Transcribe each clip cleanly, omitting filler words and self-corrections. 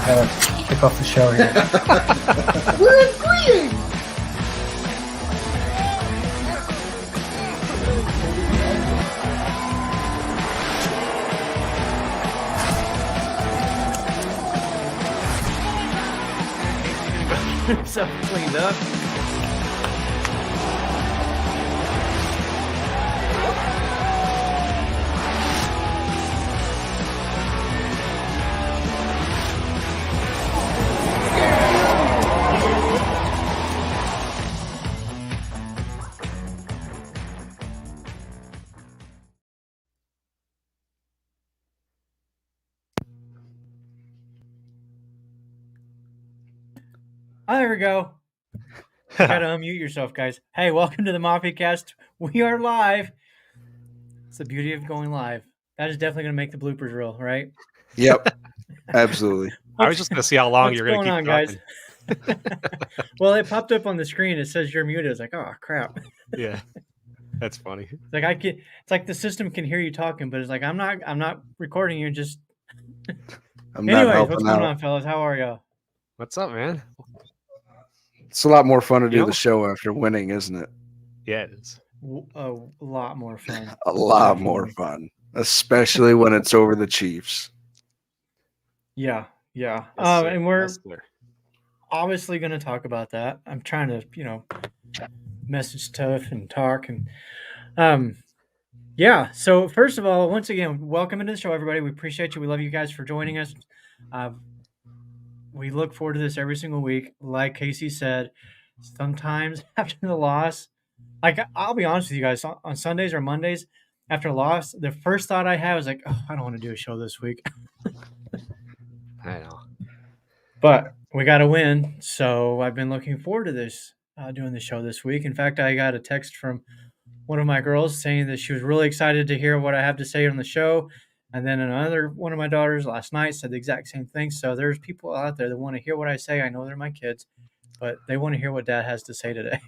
Gotta kick off the show here. We're agreeing. So cleaned up. Oh, there we go. You gotta unmute yourself, guys. Hey, welcome to the Mafia Cast. We are live. It's the beauty of going live. That is definitely gonna make the bloopers reel, right? Yep, absolutely. I was just going to see how long What's you're going to keep guys? talking. Well, it popped up on the screen. It says you're muted. It's like, oh crap. Yeah, that's funny. It's like it's like the system can hear you talking, but it's like I'm not recording you. Just anyways, what's going on, fellas? How are y'all? What's up, man? It's a lot more fun to do the show after winning, isn't it? Yeah, it is. A lot more fun. A lot more fun, especially when it's over the Chiefs. Yeah. Yes, And we're yes, sir. obviously going to talk about that. I'm trying to, message tough and talk and, yeah. So first of all, once again, welcome into the show, everybody. We appreciate you. We love you guys for joining us. We look forward to this every single week. Like Casey said, sometimes after the loss, like I'll be honest with you guys, on Sundays or Mondays after a loss, the first thought I have is like, oh, I don't want to do a show this week. I know. But we got to win, so I've been looking forward to this, doing the show this week. In fact, I got a text from one of my girls saying that she was really excited to hear what I have to say on the show. And then another one of my daughters last night said the exact same thing. So there's people out there that want to hear what I say. I know they're my kids, but they want to hear what Dad has to say today.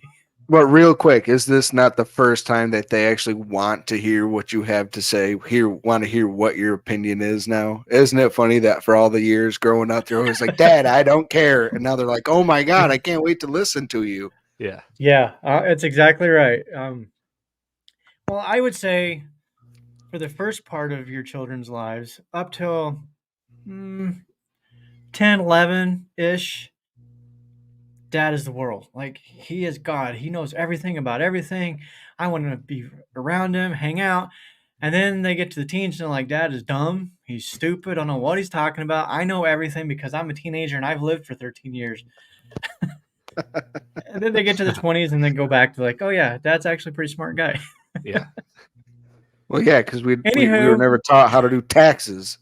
But real quick, is this not the first time that they actually want to hear what you have to say? Want to hear what your opinion is now? Isn't it funny that for all the years growing up, they're always like, Dad, I don't care. And now they're like, oh my God, I can't wait to listen to you. Yeah. Yeah, it's exactly right. Well, I would say for the first part of your children's lives, up till 10, 11-ish, Dad is the world. Like, he is God. He knows everything about everything. I want to be around him, hang out. And then they get to the teens and they're like, Dad is dumb. He's stupid. I don't know what he's talking about. I know everything because I'm a teenager and I've lived for 13 years. And then they get to the 20s and then go back to like, oh, yeah, Dad's actually a pretty smart guy. Yeah. Well, yeah, because we were never taught how to do taxes.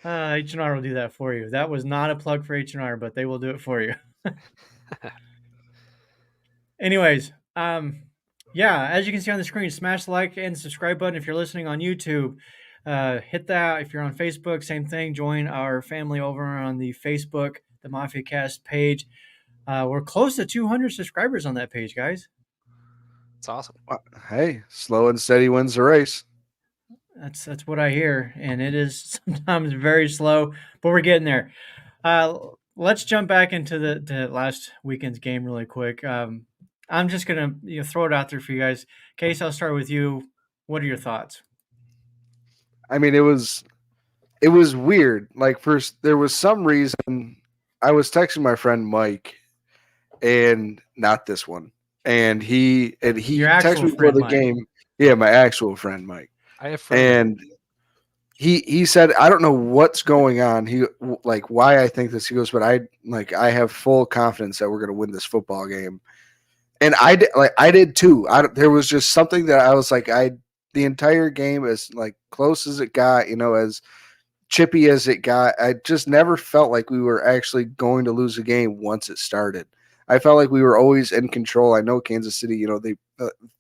H&R will do that for you. That was not a plug for H&R, but they will do it for you. Anyways, yeah, as you can see on the screen, smash the like and subscribe button if you're listening on YouTube. Hit that. If you're on Facebook, same thing. Join our family over on the Facebook, the Mafia Cast page. We're close to 200 subscribers on that page, guys. It's awesome. Hey, slow and steady wins the race. That's what I hear, and it is sometimes very slow, but we're getting there. Let's jump back into the last weekend's game really quick. I'm just gonna throw it out there for you guys. Case, I'll start with you. What are your thoughts? I mean, it was weird. Like, first, there was some reason I was texting my friend Mike, and not this one, and he texted me before the game. Yeah, my actual friend Mike. I have friends. And he said, I don't know what's going on. He like why I think this. He goes, but I have full confidence that we're going to win this football game. And I did too. There was just something that I was like, the entire game, as like close as it got, as chippy as it got, I just never felt like we were actually going to lose a game once it started. I felt like we were always in control. I know Kansas City,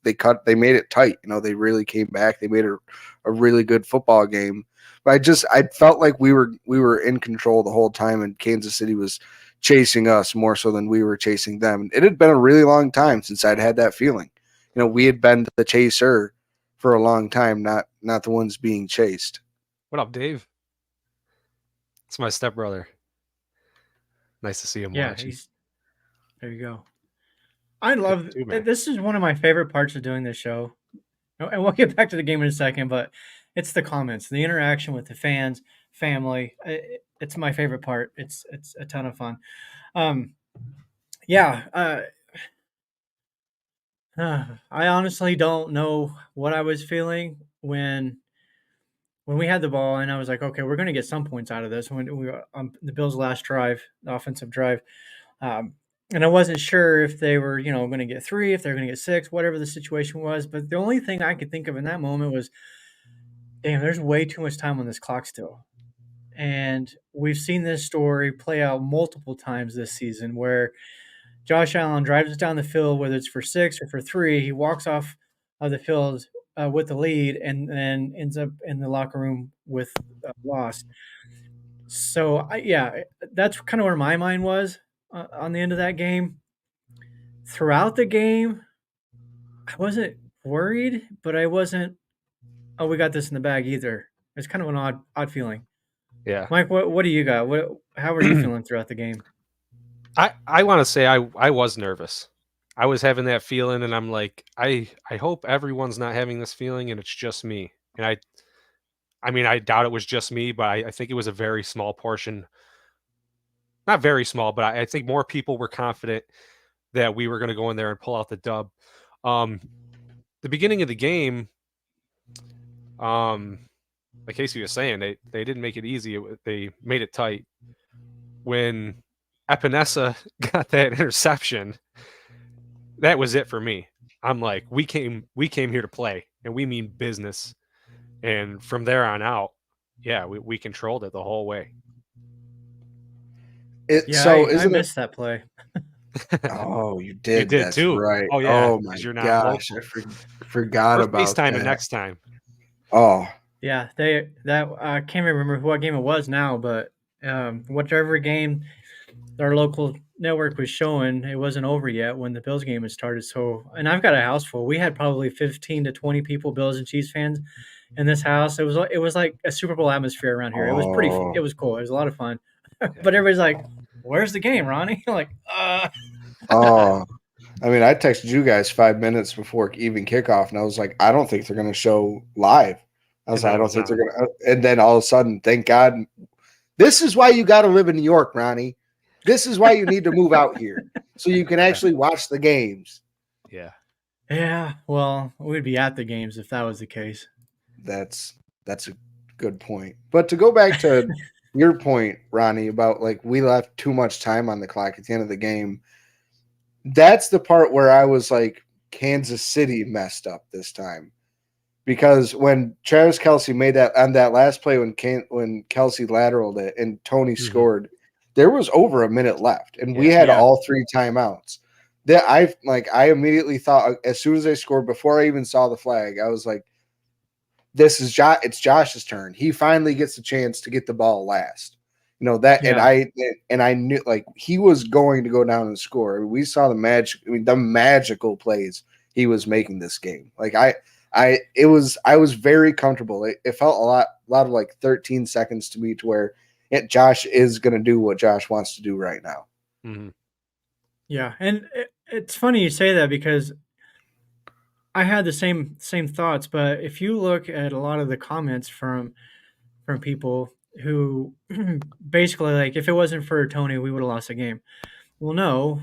they made it tight. They really came back. They made a really good football game. But I felt like we were in control the whole time, and Kansas City was chasing us more so than we were chasing them. It had been a really long time since I'd had that feeling. We had been the chaser for a long time, not the ones being chased. What up, Dave? It's my stepbrother. Nice to see him Yeah, watching. there you go. I love too, man. this is one of my favorite parts of doing this show. And we'll get back to the game in a second, but it's the comments, the interaction with the fans, family. It's my favorite part. It's a ton of fun. Yeah, I honestly don't know what I was feeling when we had the ball, and I was like, okay, we're going to get some points out of this. When we were on the Bills' last drive, the offensive drive, and I wasn't sure if they were, going to get 3, if they're going to get 6, whatever the situation was. But the only thing I could think of in that moment was, damn, there's way too much time on this clock still. And we've seen this story play out multiple times this season where Josh Allen drives us down the field, whether it's for 6 or for 3. He walks off of the field with the lead and then ends up in the locker room with a loss. So, that's kind of where my mind was on the end of that game. Throughout the game, I wasn't worried, but I wasn't, oh, we got this in the bag either. It's kind of an odd feeling. Yeah. Mike, what do you got? How are you feeling throughout the game? I want to say I was nervous. I was having that feeling, and I'm like, I hope everyone's not having this feeling, and it's just me. And I mean, I doubt it was just me, but I think it was a very small portion. Not very small, but I think more people were confident that we were going to go in there and pull out the dub. The beginning of the game, like Casey was saying, they didn't make it easy. They made it tight. When Epinesa got that interception, that was it for me. I'm like, we came here to play, and we mean business. And from there on out, yeah, we controlled it the whole way. I missed that play. Oh, you did. You did That's too. right. Oh yeah. Oh my You're not gosh, local. I forgot We're about FaceTiming that. next time. Oh, Yeah, I can't remember what game it was now, but whichever game our local network was showing, it wasn't over yet when the Bills game had started. So, and I've got a house full. We had probably 15 to 20 people, Bills and Chiefs fans, in this house. It was like a Super Bowl atmosphere around here. It was it was cool. It was a lot of fun. But everybody's like, "Where's the game, Ronnie?" Like, oh. I mean, I texted you guys 5 minutes before even kickoff, and I was like, I don't think they're going to show live. I was like, I don't think they're going to. And then all of a sudden, thank God. This is why you got to live in New York, Ronnie. This is why you need to move out here so you can actually watch the games. Yeah. Yeah. Well, we'd be at the games if that was the case. That's a good point. But to go back to your point, Ronnie, about like we left too much time on the clock at the end of the game. That's the part where I was like, Kansas City messed up this time. Because when Travis Kelce made that on that last play when Kelce lateraled it and Tony scored, there was over a minute left, and we had all 3 timeouts. That I immediately thought as soon as they scored, before I even saw the flag, I was like, "This is it's Josh's turn. He finally gets a chance to get the ball last." You know that, and I knew like he was going to go down and score. We saw the magical plays he was making this game. Like I was very comfortable. It felt a lot of like 13 seconds to me to where Josh is going to do what Josh wants to do right now. Mm-hmm. Yeah, and it's funny you say that because I had the same thoughts. But if you look at a lot of the comments from people who basically like, if it wasn't for Tony, we would have lost the game. Well, no,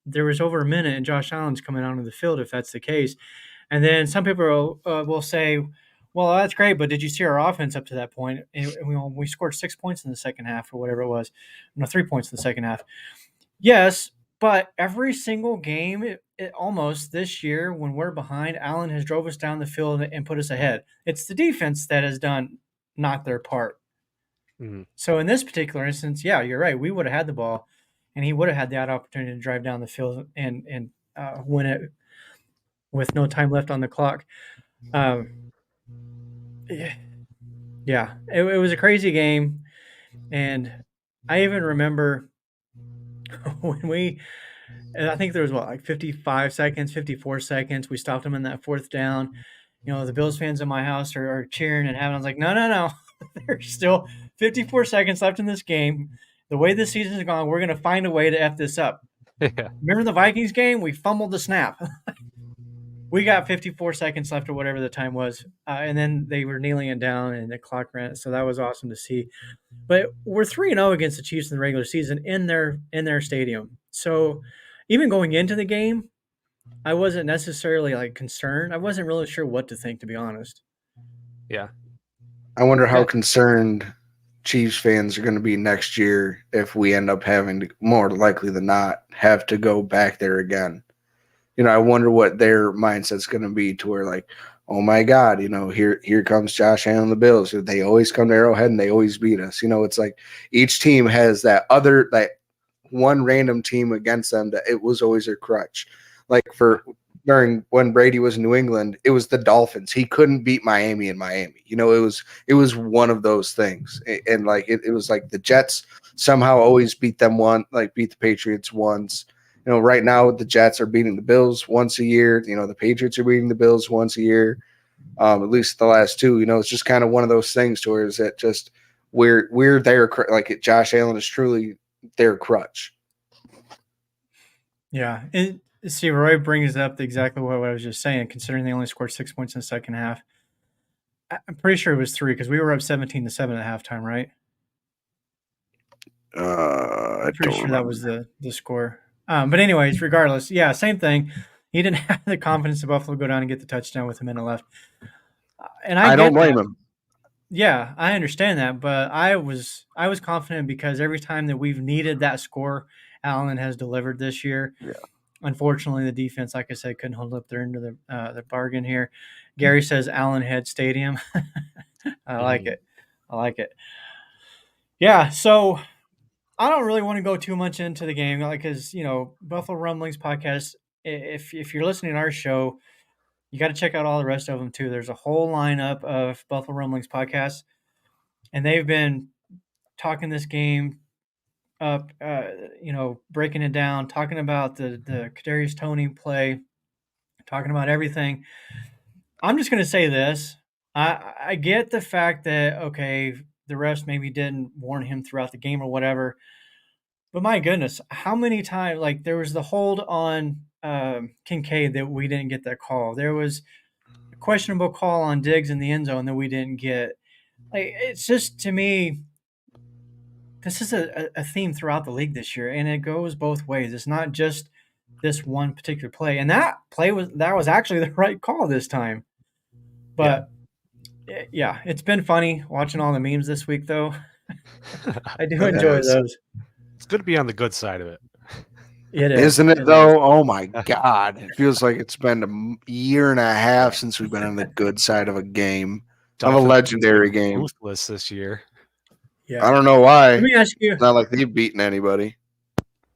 there was over a minute, and Josh Allen's coming onto the field if that's the case. And then some people will say, well, that's great, but did you see our offense up to that point? And we scored 6 points in the second half or whatever it was. No, 3 points in the second half. Yes, but every single game, almost this year, when we're behind, Allen has drove us down the field and put us ahead. It's the defense that has done not their part. Mm-hmm. So in this particular instance, yeah, you're right. We would have had the ball, and he would have had that opportunity to drive down the field and win it with no time left on the clock. Yeah, it was a crazy game, and I even remember when I think there was like 55 seconds, 54 seconds. We stopped them in that 4th down. You know, the Bills fans in my house are cheering and having. I was like, no. There's still 54 seconds left in this game. The way this season's gone, we're going to find a way to F this up. Yeah. Remember the Vikings game? We fumbled the snap. We got 54 seconds left or whatever the time was. And then they were kneeling it down and the clock ran. So that was awesome to see. But we're 3-0 against the Chiefs in the regular season in their stadium. So even going into the game, I wasn't necessarily like concerned. I wasn't really sure what to think, to be honest. Yeah. I wonder how concerned Chiefs fans are going to be next year if we end up having to, more likely than not, have to go back there again. You know, I wonder what their mindset's going to be to where, like, oh my God, you know, here comes Josh Allen and the Bills. They always come to Arrowhead and they always beat us. You know, it's like each team has that one random team against them that it was always their crutch. Like during when Brady was in New England, it was the Dolphins. He couldn't beat Miami in Miami. You know, it was one of those things. And like it was like the Jets somehow always beat the Patriots once. You know, right now the Jets are beating the Bills once a year. You know, the Patriots are beating the Bills once a year. At least the last two. You know, it's just kind of one of those things to where is that just we're there. Like Josh Allen is truly their crutch. Yeah. See, Roy brings up exactly what I was just saying, considering they only scored 6 points in the second half. I'm pretty sure it was 3 because we were up 17-7 at halftime, right? I'm pretty sure that was the score. But anyways, regardless, yeah, same thing. He didn't have the confidence of Buffalo go down and get the touchdown with a minute left. And I don't blame him. Yeah, I understand that, but I was confident because every time that we've needed that score, Allen has delivered this year. Yeah. Unfortunately, the defense, like I said, couldn't hold up their end of the bargain here. Gary says Allen Head Stadium. I like it. I like it. Yeah, so I don't really want to go too much into the game, because Buffalo Rumblings podcast. If you're listening to our show, you got to check out all the rest of them too. There's a whole lineup of Buffalo Rumblings podcasts, and they've been talking this game up, breaking it down, talking about the Kadarius Toney play, talking about everything. I'm just going to say this. I get the fact that, okay, the refs maybe didn't warn him throughout the game or whatever, but my goodness, how many times, like there was the hold on Kincaid that we didn't get that call. There was a questionable call on Diggs in the end zone that we didn't get. Like, it's just, to me, this is a theme throughout the league this year, and it goes both ways. It's not just this one particular play, and that was actually the right call this time. But yeah, it's been funny watching all the memes this week, though. I do enjoy those. It's good to be on the good side of it. It is, isn't it though? Oh my God! It feels like it's been a year and a half since we've been on the good side of a game, of a legendary game. Ruthless this year. Yeah, I don't know why. Let me ask you. It's not like they've beaten anybody.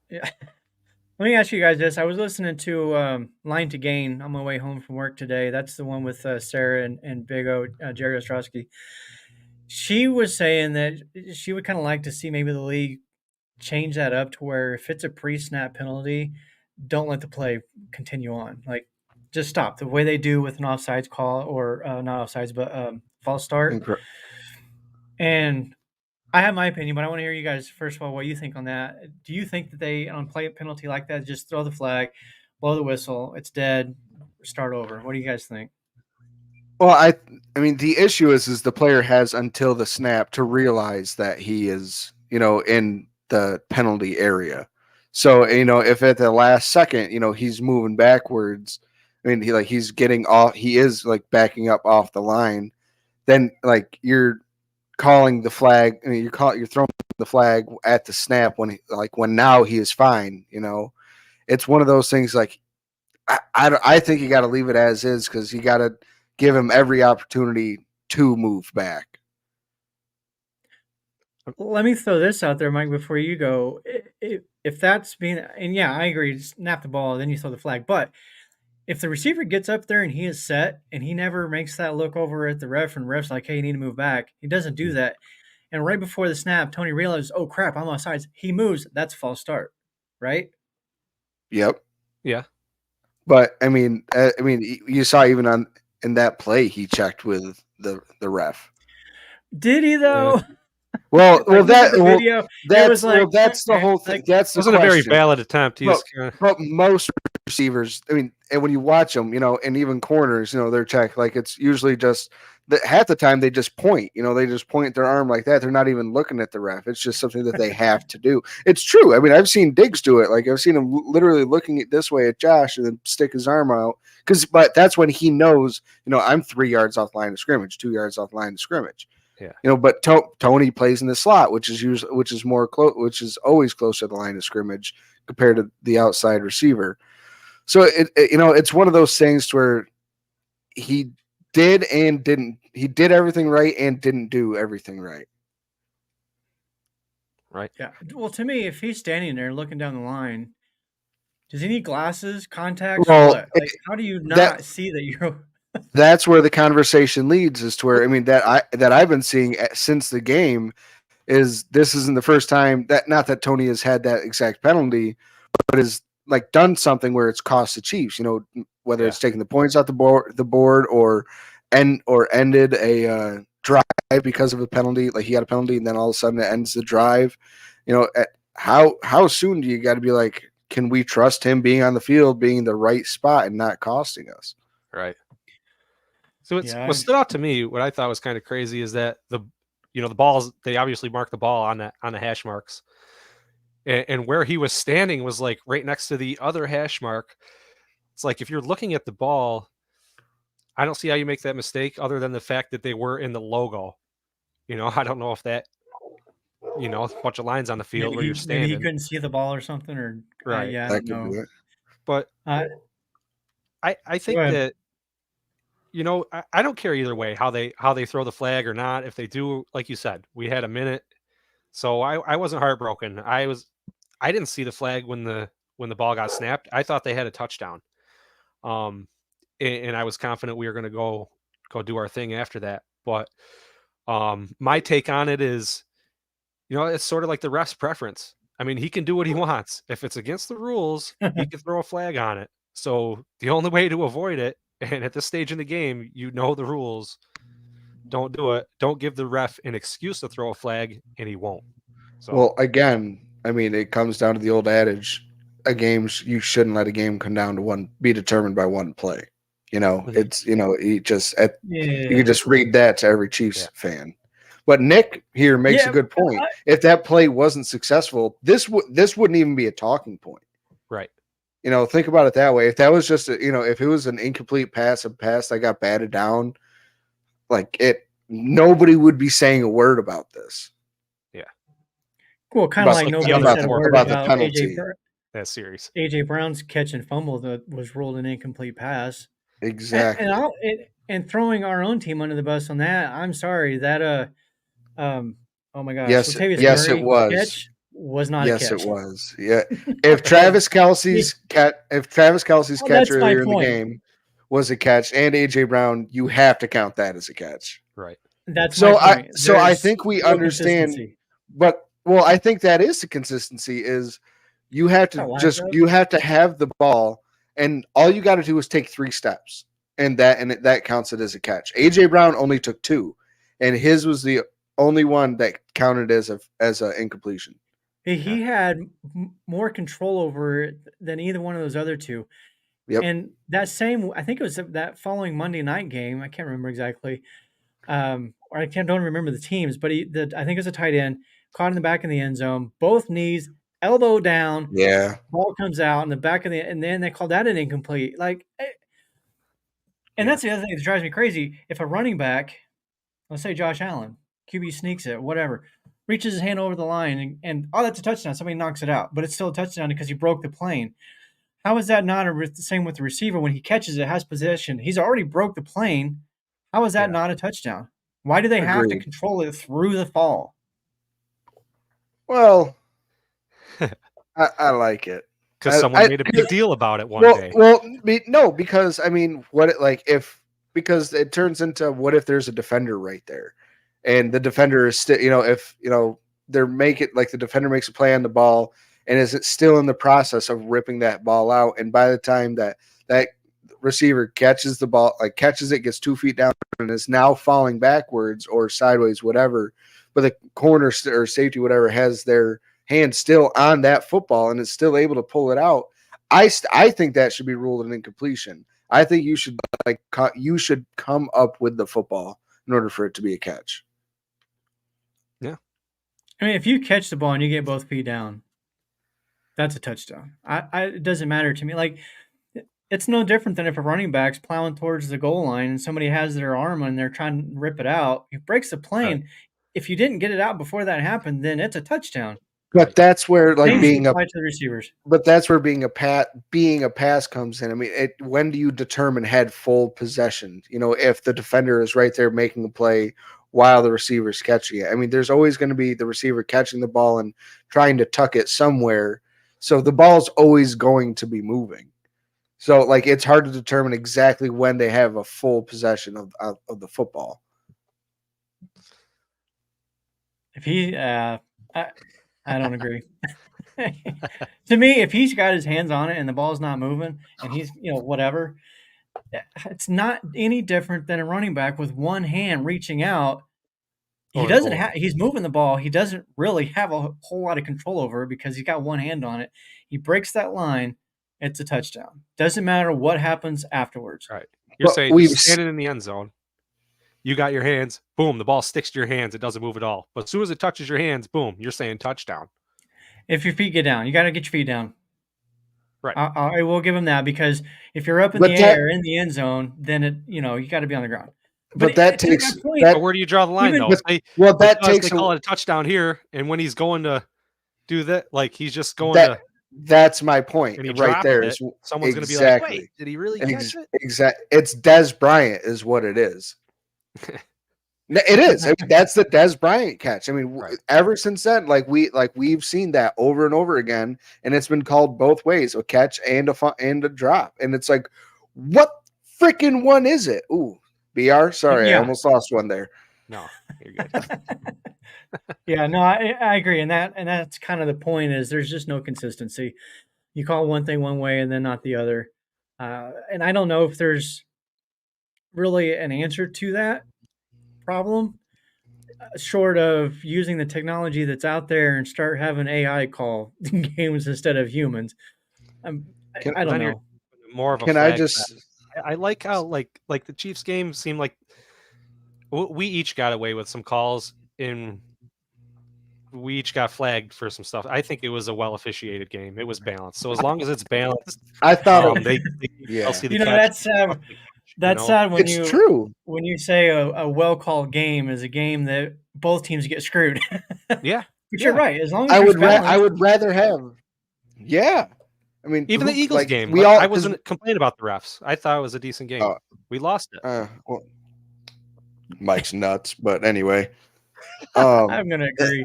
Yeah. Let me ask you guys this. I was listening to Line to Gain on my way home from work today. That's the one with Sarah and Big O, Jerry Ostrowski. She was saying that she would kind of like to see maybe the league change that up to where if it's a pre-snap penalty, don't let the play continue on. Like, just stop the way they do with an offsides call, or not offsides, but false start. And I have my opinion, but I want to hear you guys, first of all, what you think on that. Do you think that they, on play a penalty like that, just throw the flag, blow the whistle, it's dead, start over? What do you guys think? Well, I mean, the issue is the player has until the snap to realize that he is, in the penalty area. So, if at the last second, he's moving backwards, I mean, he's getting off, he is like backing up off the line, then like you're calling the flag. I mean, you're throwing the flag at the snap when now he is fine. It's one of those things. Like I think you got to leave it as is, because you got to give him every opportunity to move back. Let me throw this out there, Mike, before you go. If that's being, and yeah, I agree, snap the ball, then you throw the flag. But if the receiver gets up there and he is set and he never makes that look over at the ref, and ref's like, hey, you need to move back, he doesn't do that. And right before the snap, Tony realizes, oh, crap, I'm offsides. He moves. That's a false start, right? Yep. Yeah. But, I mean, you saw even in that play, he checked with the ref. Did he though? Well, Like, look at the video. It was like that's the whole thing. like, That's It the wasn't a very question. valid attempt. He was But most receivers, I mean, and when you watch them, and even corners, they're checked. Like it's usually just half the time they just point. They just point their arm like that. They're not even looking at the ref. It's just something that they have to do. It's true. I mean, I've seen Diggs do it. Like I've seen him literally looking at this way at Josh and then stick his arm out. But that's when he knows, I'm 3 yards off the line of scrimmage, 2 yards off the line of scrimmage. Yeah. But Tony plays in the slot, which is more close, which is always closer to the line of scrimmage compared to the outside receiver. So it's one of those things where he did and didn't. He did everything right and didn't do everything right. Right. Yeah. Well, to me, if he's standing there looking down the line, does he need glasses, contacts, or what? Like, how do you not see that you're? That's where the conversation leads. Is to where that I've been seeing since the game is this isn't the first time that not that Tony has had that exact penalty, but is like done something where it's cost the Chiefs. Whether it's taking the points off the board or ended a drive because of a penalty. Like he got a penalty and then all of a sudden it ends the drive. How soon do you got to be like, can we trust him being on the field, being in the right spot and not costing us? Right. So what stood out to me, what I thought was kind of crazy is that the balls, they obviously marked the ball on the hash marks, and where he was standing was like right next to the other hash mark. It's like, if you're looking at the ball, I don't see how you make that mistake other than the fact that they were in the logo. I don't know if that, a bunch of lines on the field where you're standing. Maybe he couldn't see the ball or something, or right. Yeah, that no. could do it. But I think that, I don't care either way how they throw the flag or not. If they do, like you said, we had a minute, so I wasn't heartbroken. I didn't see the flag when the ball got snapped. I thought they had a touchdown, and I was confident we were going to go do our thing after that. But my take on it is, it's sort of like the ref's preference. I mean, he can do what he wants. If it's against the rules, he can throw a flag on it. So the only way to avoid it, and at this stage in the game, the rules, don't do it. Don't give the ref an excuse to throw a flag, and he won't. So, well, again, I mean, it comes down to the old adage: you shouldn't let a game come down to be determined by one play. It's you can just read that to every Chiefs fan. But Nick here makes a good point. If that play wasn't successful, this wouldn't even be a talking point. Right. Think about it that way. If that was just if it was an incomplete pass, a pass that got batted down, nobody would be saying a word about this. Yeah. Well, kind of like nobody said a word about the penalty. That series. AJ Brown's catch and fumble that was ruled an incomplete pass. Exactly. And throwing our own team under the bus on that, I'm sorry that oh my gosh. Yes, it was. Catch was not a catch. Yes, it was. Yeah. If Travis Kelce's catch earlier in the game was a catch, and AJ Brown, you have to count that as a catch. Right. That's my point. I think we understand. But I think that is the consistency. Is you have to have the ball, and all you got to do is take 3 steps, and that counts it as a catch. AJ Brown only took 2, and his was the only one that counted as a incompletion. He had more control over it than either one of those other 2. Yep. And that same, I think it was that following Monday night game. I can't remember exactly, or don't remember the teams. But I think it was a tight end caught in the back of the end zone, both knees, elbow down. Yeah. Ball comes out in the back of and then they called that an incomplete. And that's the other thing that drives me crazy. If a running back, let's say Josh Allen, QB sneaks it, whatever, reaches his hand over the line, and that's a touchdown. Somebody knocks it out, but it's still a touchdown because he broke the plane. How is that not the same with the receiver when he catches it, has possession? He's already broke the plane. How is that not a touchdown? Why do they have to control it through the fall? Well, I like it. Because someone made a big deal about it one day. Well, no, because I mean, because it turns into what if there's a defender right there, and the defender is still, if the defender makes a play on the ball, and is it still in the process of ripping that ball out, and by the time that receiver catches the ball, like catches it, gets 2 feet down, and is now falling backwards or sideways, whatever. But the corner or safety, whatever, has their hand still on that football and is still able to pull it out. I think that should be ruled an incompletion. I think you should come up with the football in order for it to be a catch. Yeah. I mean, if you catch the ball and you get both feet down, that's a touchdown. It doesn't matter to me. Like, it's no different than if a running back's plowing towards the goal line and somebody has their arm and they're trying to rip it out. It breaks the plane. Right. If you didn't get it out before that happened, then it's a touchdown. But that's where Same should apply to the receivers. But that's where being a pass comes in. I mean, when do you determine had full possession? You know, if the defender is right there making a play while the receiver's catching it. I mean, there's always going to be the receiver catching the ball and trying to tuck it somewhere. So the ball's always going to be moving. So, like, it's hard to determine exactly when they have a full possession of the football. If he, I don't agree. To me, if he's got his hands on it and the ball's not moving and he's, whatever, it's not any different than a running back with one hand reaching out. He doesn't have, he's moving the ball. He doesn't really have a whole lot of control over it because he's got one hand on it. He breaks that line. It's a touchdown. Doesn't matter what happens afterwards. Right. You're saying you're standing in the end zone. You got your hands. Boom. The ball sticks to your hands. It doesn't move at all. But as soon as it touches your hands, boom, you're saying touchdown. If your feet get down, you got to get your feet down. Right. I will give him that because if you're up in the air in the end zone, then you got to be on the ground. But that takes. But where do you draw the line, though? They call it a touchdown here, and when he's going to do that, like he's just going to. That's my point right there. Someone's going to be like, "Wait, did he really catch it?" Exactly. It's Dez Bryant, is what it is. It is. I mean, that's the Dez Bryant catch. I mean, ever since then, we've seen that over and over again, and it's been called both ways: a catch and a drop. And it's like, what freaking one is it? Ooh, BR. Sorry, I almost lost one there. No, you're good. Yeah, no, I agree, and that's kind of the point. Is there's just no consistency. You call one thing one way and then not the other, and I don't know if there's really an answer to that problem, short of using the technology that's out there and start having AI call games instead of humans. I don't know. More of a. Can I just? I like how like the Chiefs game seemed like we each got away with some calls and we each got flagged for some stuff. I think it was a well officiated game. It was balanced. So as long as it's balanced, I thought that's sad when it's true. When you say a well called game is a game that both teams get screwed. Yeah, but you're right. As long as I would rather have. Yeah, I mean, even the Eagles game. I wasn't complaining about the refs. I thought it was a decent game. We lost it. Well, Mike's nuts, but anyway, I'm gonna agree.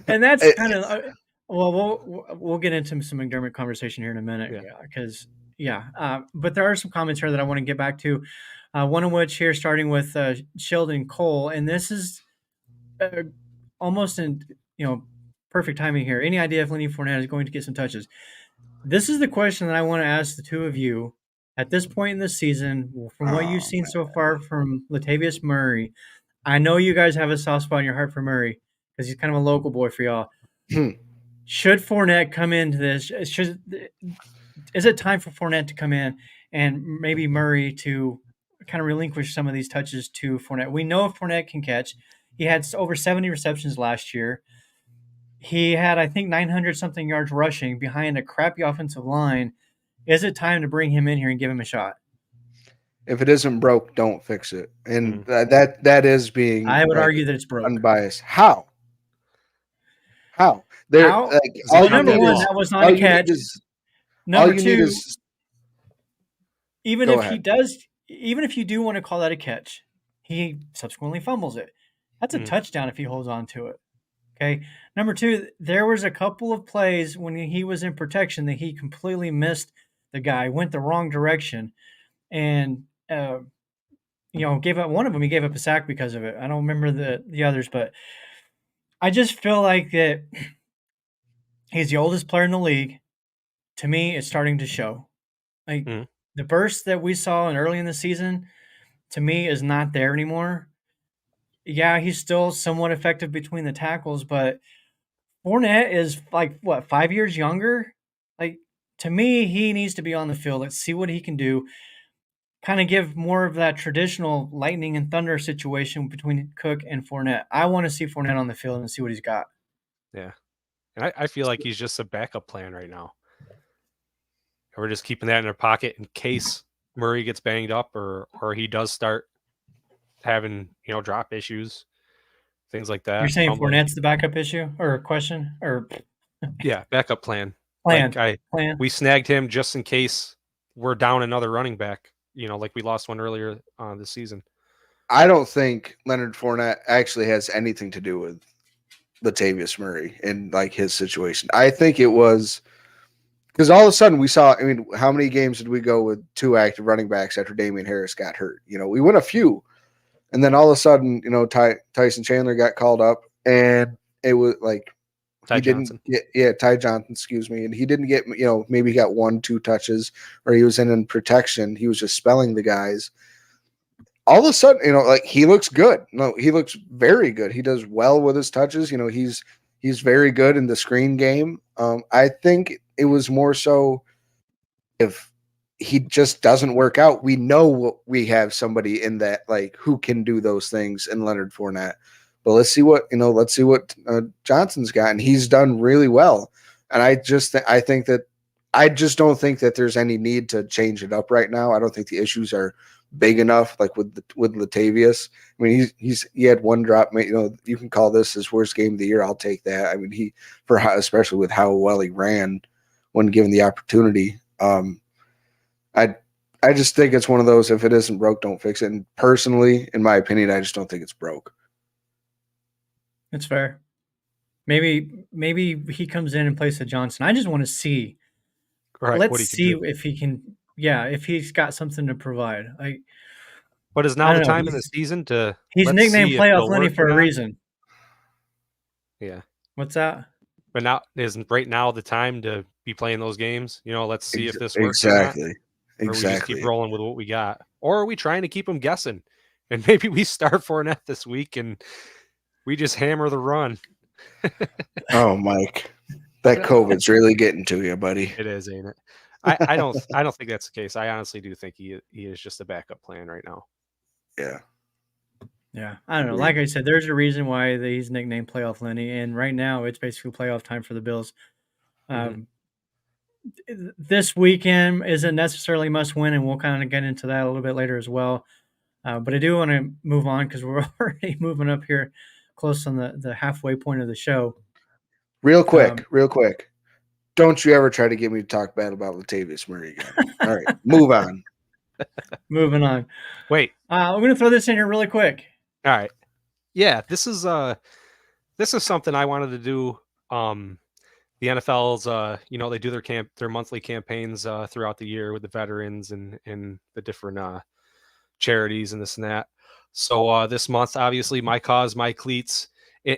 And that's kind of we'll get into some McDermott conversation here in a minute, because but there are some comments here that I want to get back to. One of which here, starting with Sheldon Cole, and this is almost in perfect timing here. Any idea if Lenny Fournette is going to get some touches? This is the question that I want to ask the two of you at this point in the season. From what you've seen so far from Latavius Murray, I know you guys have a soft spot in your heart for Murray because he's kind of a local boy for y'all. Should Fournette come into this? Is it time for Fournette to come in and maybe Murray to kind of relinquish some of these touches to Fournette? We know if Fournette can catch. He had over 70 receptions last year. He had, I think, 900-something yards rushing behind a crappy offensive line. Is it time to bring him in here and give him a shot? If it isn't broke, don't fix it. And that is being. I would argue that it's broke. Unbiased. How? Number one, that was not a catch. Number two, even if you do want to call that a catch, he subsequently fumbles it. That's a touchdown if he holds on to it. Okay. Number two, there was a couple of plays when he was in protection that he completely missed the guy, went the wrong direction, and gave up one of them. He gave up a sack because of it. I don't remember the others, but I just feel like that he's the oldest player in the league. To me, it's starting to show. Like the burst that we saw early in the season, to me, is not there anymore. Yeah, he's still somewhat effective between the tackles, but Fournette is like what, 5 years younger? Like, to me, he needs to be on the field. Let's see what he can do. Kind of give more of that traditional lightning and thunder situation between Cook and Fournette. I want to see Fournette on the field and see what he's got. Yeah. And I feel like he's just a backup plan right now. We're just keeping that in our pocket in case Murray gets banged up or he does start having, drop issues, things like that. You're saying Fumbling. Fournette's the backup issue or question or Yeah, backup plan. plan? Like we snagged him just in case we're down another running back, like we lost one earlier this season. I don't think Leonard Fournette actually has anything to do with Latavius Murray and like his situation. I think it was because all of a sudden we saw, I mean, how many games did we go with 2 active running backs after Damian Harris got hurt? We won a few. And then all of a sudden, Tyson Chandler got called up and it was like Ty Johnson. Ty Johnson, excuse me. And he didn't get, maybe he got 1-2 touches or he was in protection. He was just spelling the guys. All of a sudden, like he looks good. No, he looks very good. He does well with his touches. He's very good in the screen game. I think it was more so if he just doesn't work out, we know we have somebody in that like who can do those things in Leonard Fournette. But let's see what Johnson's got, and he's done really well. And I just don't think that there's any need to change it up right now. I don't think the issues are big enough, like with Latavius. I mean, he had one drop. You can call this his worst game of the year. I'll take that. I mean, especially with how well he ran when given the opportunity. I just think it's one of those, if it isn't broke, don't fix it. And personally, in my opinion, I just don't think it's broke. It's fair. Maybe he comes in and plays to Johnson. I just want to see. Right, let's see if he can. Yeah, if he's got something to provide. But is now the time in the season to? He's nicknamed Playoff Lenny for a reason. Yeah. What's that? But now isn't right now the time to be playing those games? Let's see if this works. Exactly. Or we just keep rolling with what we got, or are we trying to keep them guessing? And maybe we start Fournette this week and we just hammer the run. Oh, Mike, that COVID's really getting to you, buddy. It is, ain't it? I don't think that's the case. I honestly do think he is just a backup plan right now. Yeah. I don't know. Like I said, there's a reason why he's nicknamed Playoff Lenny, and right now it's basically playoff time for the Bills. This weekend isn't necessarily must win, and we'll kind of get into that a little bit later as well. But I do want to move on because we're already moving up here close on the halfway point of the show. Real quick. Don't you ever try to get me to talk bad about Latavius Murray again. All right, move on. Moving on. Wait. I'm going to throw this in here really quick. All right. Yeah, this is something I wanted to do. The NFL's, they do their monthly campaigns throughout the year with the veterans and the different charities and this and that. So this month, obviously, My Cause, My Cleats.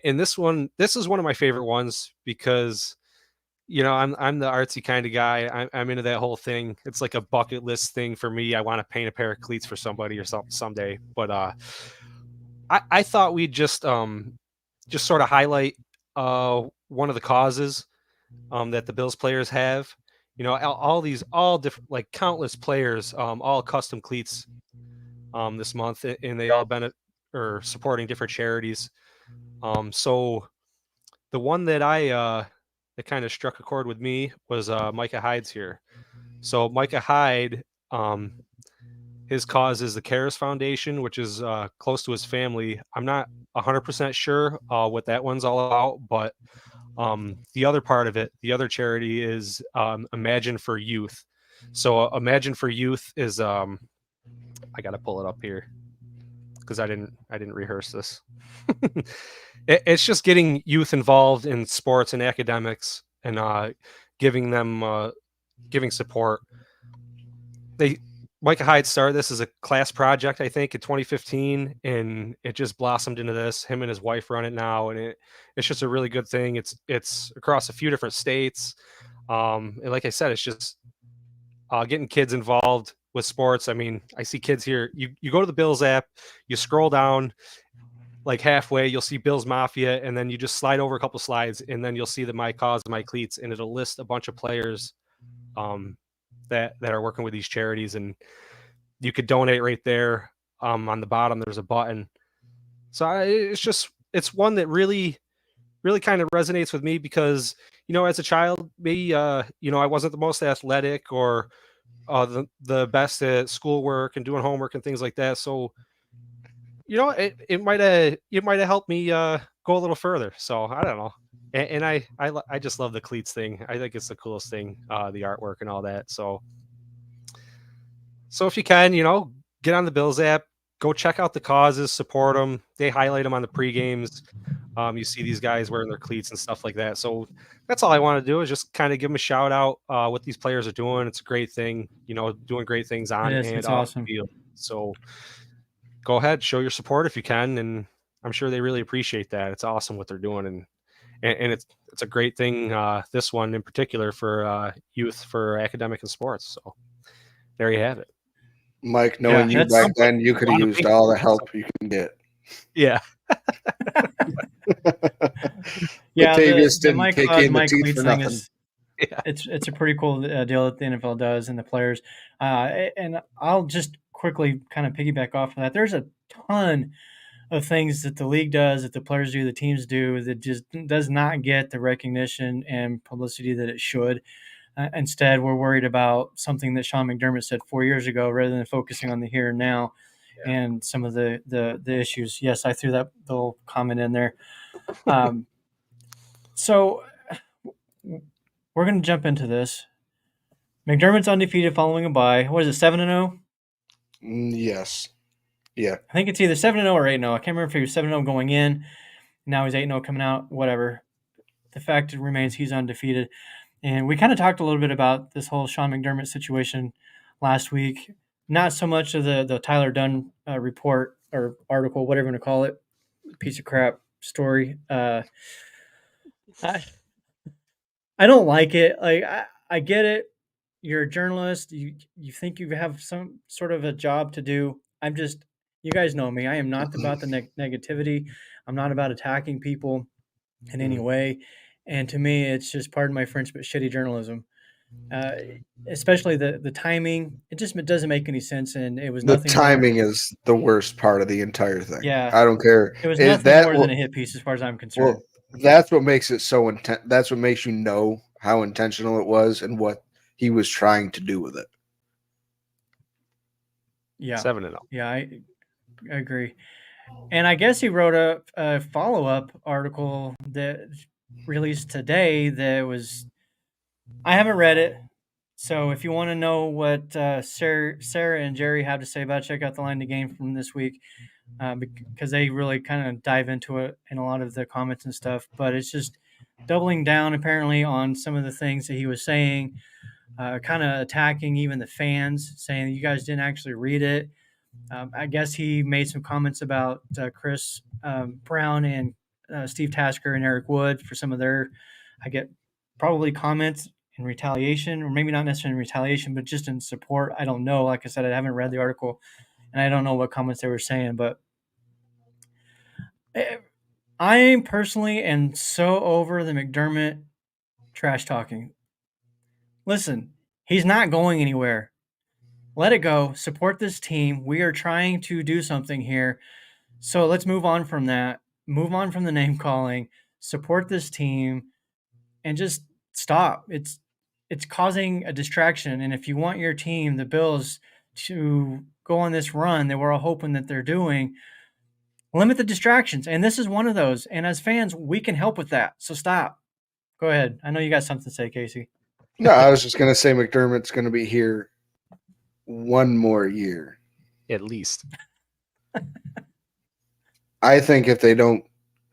And this is one of my favorite ones because, I'm the artsy kind of guy. I'm into that whole thing. It's like a bucket list thing for me. I want to paint a pair of cleats for somebody or something someday. But I thought we'd just sort of highlight one of the causes that the Bills players have. All different, like countless players, all custom cleats this month, and they all benefit or supporting different charities. So the one that that kind of struck a chord with me was Micah Hyde's here. So Micah Hyde, his cause is the CARES Foundation, which is close to his family. I'm not 100% sure what that one's all about, but the other part of it, the other charity is Imagine for Youth. So Imagine for Youth is I got to pull it up here because I didn't rehearse this. It's just getting youth involved in sports and academics and giving them giving support. Micah Hyde started this as a class project, I think, in 2015, and it just blossomed into this. Him and his wife run it now, and it's just a really good thing. It's across a few different states, and like I said, it's just getting kids involved with sports. I mean, I see kids here. You go to the Bills app, you scroll down like halfway, you'll see Bills Mafia, and then you just slide over a couple slides, and then you'll see the My Cause, My Cleats, and it'll list a bunch of players that are working with these charities, and you could donate right there. On the bottom, there's a button. So it's one that really kind of resonates with me because, as a child, maybe, I wasn't the most athletic or the best at schoolwork and doing homework and things like that. So, it might have helped me go a little further. So I don't know. And I just love the cleats thing. I think it's the coolest thing, the artwork and all that. So if you can, get on the Bills app, go check out the causes, support them. They highlight them on the pre-games. You see these guys wearing their cleats and stuff like that. So that's all I want to do is just kind of give them a shout out what these players are doing. It's a great thing, doing great things on and it's off awesome. the field. So go ahead, show your support if you can, and I'm sure they really appreciate that. It's awesome what they're doing, and it's a great thing. This one in particular for youth, for academic and sports. So there you have it. Mike, knowing you back then, you could have used all the help you can get. Yeah. Yeah, Latavius the didn't kick in the teeth for nothing. It's a pretty cool deal that the NFL does and the players. And I'll just quickly kind of piggyback off of that. There's a ton of things that the league does, that the players do, the teams do, that just does not get the recognition and publicity that it should. Instead, we're worried about something that Sean McDermott said 4 years ago rather than focusing on the here and now and some of the issues. Yes, I threw that little comment in there. So we're going to jump into this. McDermott's undefeated following a bye. What is it, 7-0? Yes. Yeah. I think it's either 7-0 or 8-0. I can't remember if he was 7-0 going in. Now he's 8-0 coming out, whatever. The fact remains he's undefeated. And we kind of talked a little bit about this whole Sean McDermott situation last week. Not so much of the Tyler Dunn report or article, whatever you want to call it, piece of crap story. I don't like it. Like I get it. You're a journalist. You think you have some sort of a job to do. You guys know me. I am not about the negativity. I'm not about attacking people in any way. And to me, it's just, pardon my French, but shitty journalism. Especially the timing. It just doesn't make any sense. And it was nothing. The timing is the worst part of the entire thing. Yeah. I don't care. It was nothing more than a hit piece as far as I'm concerned. Well, that's what makes it so intense. That's what makes you know how intentional it was and what he was trying to do with it. Yeah. 7-0. Yeah, I agree. And I guess he wrote a follow-up article that released today that was – I haven't read it. So if you want to know what Sarah and Jerry have to say about it, check out the Line to Game from this week because they really kind of dive into it in a lot of the comments and stuff. But it's just doubling down apparently on some of the things that he was saying, kind of attacking even the fans, saying that you guys didn't actually read it. I guess he made some comments about Chris Brown and Steve Tasker and Eric Wood for some of their, I get probably comments in retaliation, or maybe not necessarily in retaliation, but just in support. I don't know. Like I said, I haven't read the article and I don't know what comments they were saying, but I personally am so over the McDermott trash talking. Listen, he's not going anywhere. Let it go. Support this team. We are trying to do something here. So let's move on from that. Move on from the name calling. Support this team and just stop. It's causing a distraction. And if you want your team, the Bills, to go on this run that we're all hoping that they're doing, limit the distractions. And this is one of those. And as fans, we can help with that. So stop. Go ahead. I know you got something to say, Casey. No, I was just going to say McDermott's going to be here one more year. At least. I think if they don't,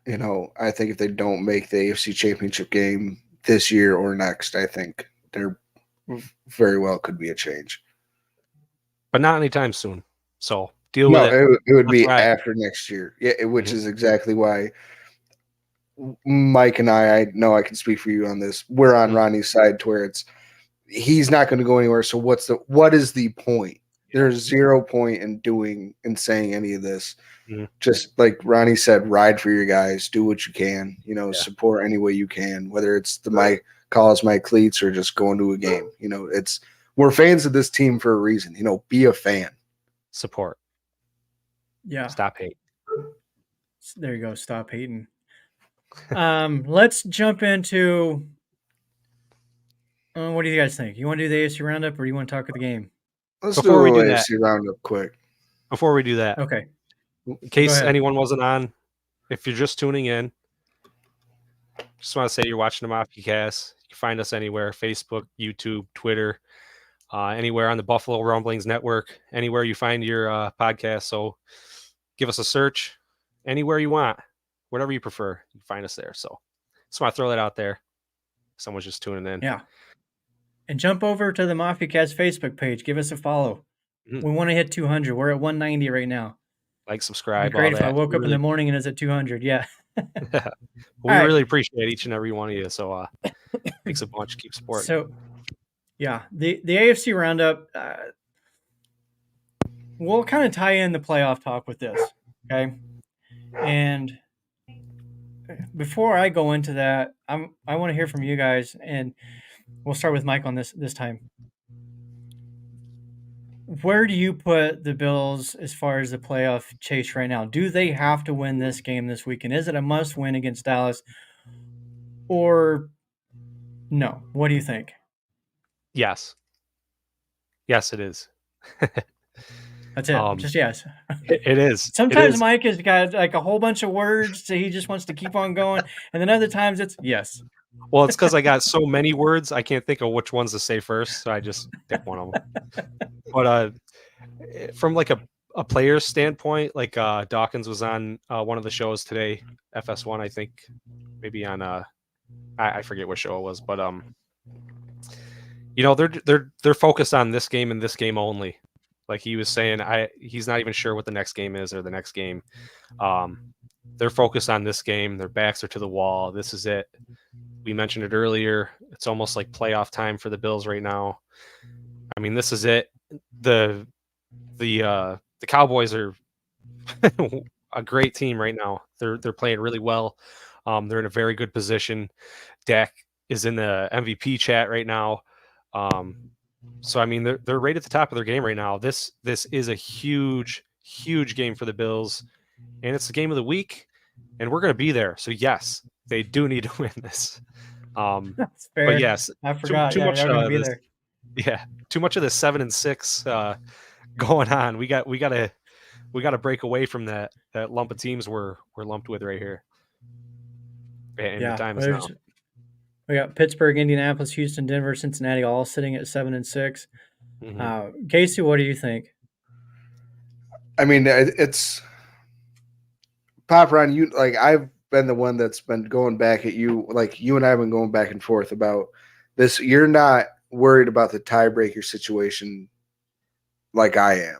make the AFC Championship game this year or next, I think there very well could be a change. But not anytime soon. So deal with it. It would be after next year. Yeah, which is exactly why Mike and I know I can speak for you on this. We're on Ronnie's side to where he's not going to go anywhere. So what is the point? There's 0 point in doing and saying any of this. Mhm. Just like Ronnie said, ride for your guys, do what you can, Yeah. support any way you can, whether it's calls my cleats or just going to a game. We're fans of this team for a reason. Be a fan. Support. Yeah. Stop hate. There you go. Stop hating. Let's jump into what do you guys think? You want to do the AFC roundup or do you want to talk of the game? Let's Before we do do a that- AFC roundup quick. Before we do that, Okay. in case ahead. anyone wasn't on, if you're just tuning in, just want to say you're watching the Mafia Cast. You can find us anywhere: Facebook, YouTube, Twitter, anywhere on the Buffalo Rumblings Network, anywhere you find your podcast. So give us a search anywhere you want, whatever you prefer. You can find us there. So just want to throw that out there. Someone's just tuning in. Yeah. And jump over to the Mafia Cast Facebook page. Give us a follow. Mhm. We want to hit 200. We're at 190 right now. Like, It'd subscribe, be great all if I that. woke up in Really- the morning and it's at 200. Yeah. we right. really appreciate each and every one of you. So thanks a bunch. Keep supporting. So, yeah, the AFC roundup, we'll kind of tie in the playoff talk with this, okay? And before I go into that, I want to hear from you guys, and we'll start with Mike on this time. Where do you put the Bills as far as the playoff chase right now? Do they have to win this game this weekend? Is it a must-win against Dallas, or no? What do you think? Yes. Yes, it is. That's it. Just yes. It is. Sometimes It is. Mike has got like a whole bunch of words, so he just wants to keep on going, and then other times it's yes. Well, it's because I got so many words, I can't think of which ones to say first, so I just pick one of them. But from like a player's standpoint, like Dawkins was on one of the shows today, FS1, I think, maybe on I forget what show it was, but they're focused on this game and this game only. Like he was saying, he's not even sure what the next game is or the next game. They're focused on this game. Their backs are to the wall. This is it. We mentioned it earlier. It's almost like playoff time for the Bills right now. I mean, this is it. The Cowboys are a great team right now. They're playing really well. They're in a very good position. Dak is in the MVP chat right now. So I mean, they're right at the top of their game right now. This is a huge game for the Bills, and it's the game of the week, and we're going to be there. So yes, they do need to win this. That's fair. But yes, I forgot. too Yeah, much. you're gonna be there. Yeah, too much of the 7-6 going on. We got to break away from that lump of teams we're lumped with right here. And the time is now. We got Pittsburgh, Indianapolis, Houston, Denver, Cincinnati, all sitting at 7-6. Mhm. Casey, what do you think? I mean, it's Pop Ron. I've been the one that's been going back at you. Like you and I have been going back and forth about this. You're not worried about the tiebreaker situation like I am.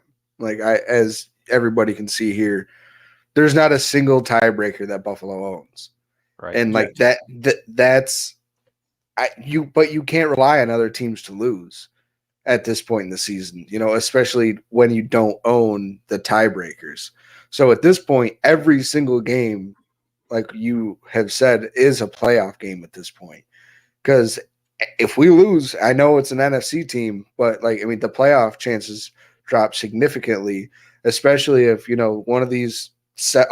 As everybody can see here, there's not a single tiebreaker that Buffalo owns. Right. And like that's but you can't rely on other teams to lose at this point in the season, especially when you don't own the tiebreakers. So at this point, every single game, like you have said, is a playoff game at this point. Because if we lose, I know it's an NFC team, but the playoff chances drop significantly, especially if, one of these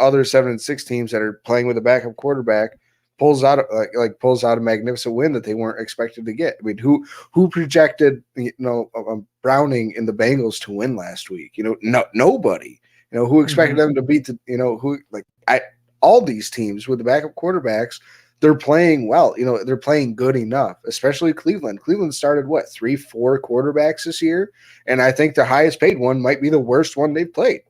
other 7-6 teams that are playing with a backup quarterback pulls out a magnificent win that they weren't expected to get. I mean, who projected Browning in the Bengals to win last week? Nobody. Who expected them to beat all these teams with the backup quarterbacks. They're playing well. They're playing good enough, especially Cleveland. Cleveland started 3-4 quarterbacks this year, and I think the highest paid one might be the worst one they've played.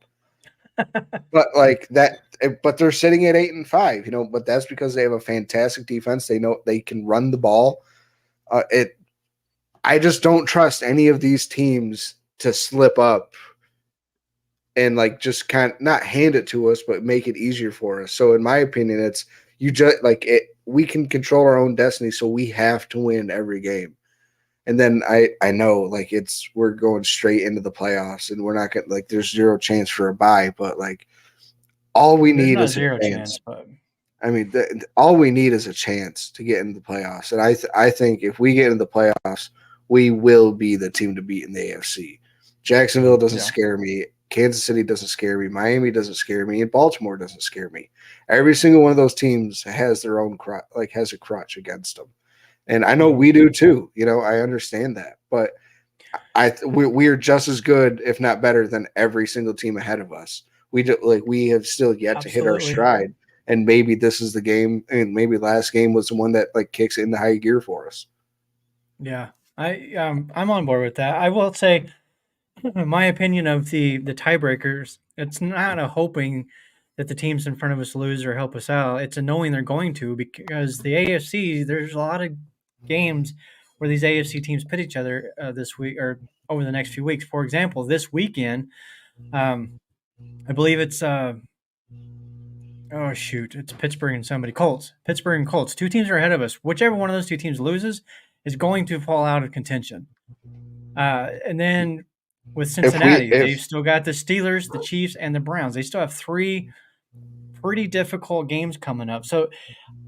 But they're sitting at 8-5, but that's because they have a fantastic defense. They know they can run the ball. I just don't trust any of these teams to slip up and just kind of not hand it to us, but make it easier for us. So in my opinion, it's we can control our own destiny. So we have to win every game. And then I know like we're going straight into the playoffs, and we're not gonna like there's zero chance for a bye, but like all we There's need not is a zero chance. chance, but I mean, all we need is a chance to get into the playoffs, and I think if we get into the playoffs, we will be the team to beat in the AFC. Jacksonville doesn't Yeah. scare me. Kansas City doesn't scare me. Miami doesn't scare me, and Baltimore doesn't scare me. Every single one of those teams has their own has a crutch against them, and I know we do too. You know, I understand that, but we are just as good, if not better, than every single team ahead of us. We have still yet to hit our Absolutely. stride, and maybe this is the game, and maybe last game was the one that like kicks it into high gear for us. yeah, I'm on board with that. I will say, my opinion of the tiebreakers, it's not a hoping that the teams in front of us lose or help us out. It's a knowing they're going to, because the AFC, there's a lot of games where these AFC teams pit each other this week or over the next few weeks. For example, this weekend, I believe it's oh shoot, it's Pittsburgh and somebody Colts. Pittsburgh and Colts. Two teams are ahead of us. Whichever one of those two teams loses is going to fall out of contention. And then with Cincinnati, they've still got the Steelers, the Chiefs, and the Browns. They still have three pretty difficult games coming up. So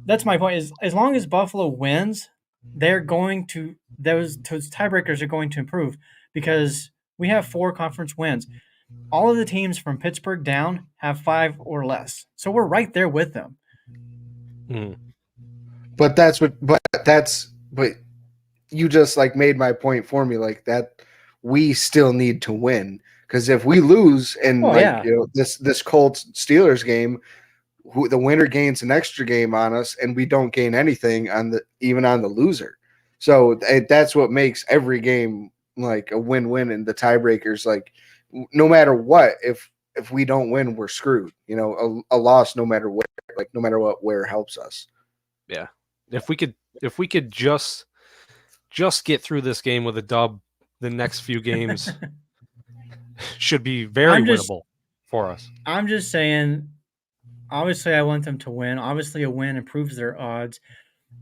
that's my point. Is as long as Buffalo wins, they're going to those tiebreakers are going to improve, because we have 4 conference wins. All of the teams from Pittsburgh down have 5 or less. So we're right there with them. But you just like made my point for me, like that we still need to win, because if we lose and this Colts Steelers game, the winner gains an extra game on us, and we don't gain anything even on the loser. So that's what makes every game like a win-win, and the tiebreakers, like no matter what, if we don't win, we're screwed. You know, a loss, no matter where helps us. Yeah, if we could just get through this game with a dub, the next few games should be very winnable for us. I'm just saying, obviously I want them to win. Obviously a win improves their odds.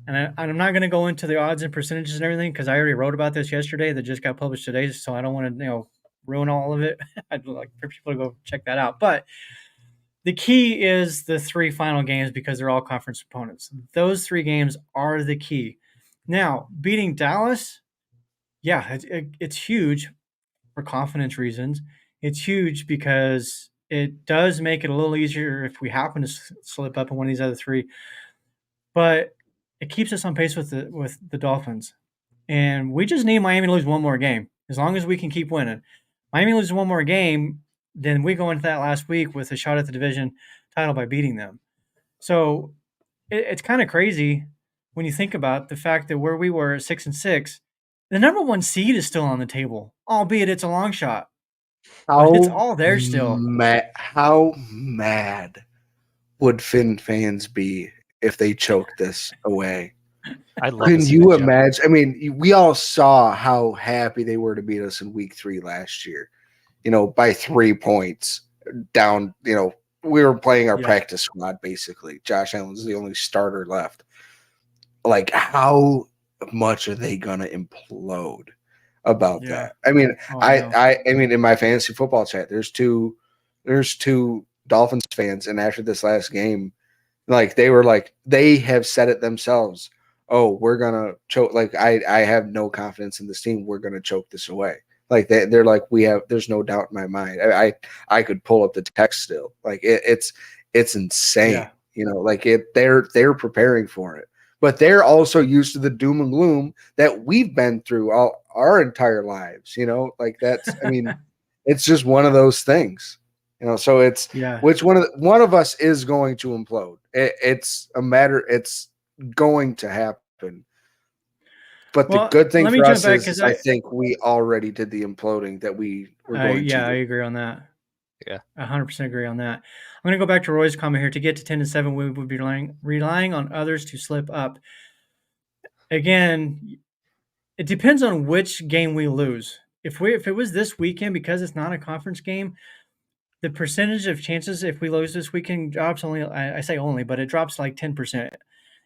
And I'm not going to go into the odds and percentages and everything, because I already wrote about this yesterday that just got published today, so I don't want to ruin all of it. I'd like for people to go check that out. But the key is the 3 final games, because they're all conference opponents. Those 3 games are the key. Now, beating Dallas, yeah, it's huge for confidence reasons. It's huge because it does make it a little easier if we happen to slip up in one of these other 3. But it keeps us on pace with the Dolphins. And we just need Miami to lose one more game. As long as we can keep winning. Miami loses one more game, then we go into that last week with a shot at the division title by beating them. So it's kind of crazy when you think about the fact that where we were at 6-6, the number 1 seed is still on the table, albeit it's a long shot. But it's all there still. How mad would Finn fans be if they choked this away? Can you imagine? I mean, we all saw how happy they were to beat us in week 3 last year, by 3 points down. We were playing our practice squad, basically. Josh Allen's the only starter left. Like, how much are they going to implode about that? I mean, I mean, in my fantasy football chat, there's two Dolphins fans, and after this last game, like they have said it themselves. Oh, we're gonna choke. Like I have no confidence in this team. We're gonna choke this away. Like they're like, there's no doubt in my mind. I could pull up the text still. Like it's insane. Yeah. They're preparing for it, but they're also used to the doom and gloom that we've been through all our entire lives. Like that's. I mean, it's just one of those things. So it's which one of us is going to implode. It's a matter. It's going to happen. But the good thing for us is I think we already did the imploding that we were going to. Yeah, I agree on that. Yeah, 100% agree on that. I'm going to go back to Roy's comment here. To get to 10-7, we would be relying on others to slip up. Again, it depends on which game we lose. If it was this weekend, because it's not a conference game, the percentage of chances if we lose this weekend drops only. I say only, but it drops like 10%.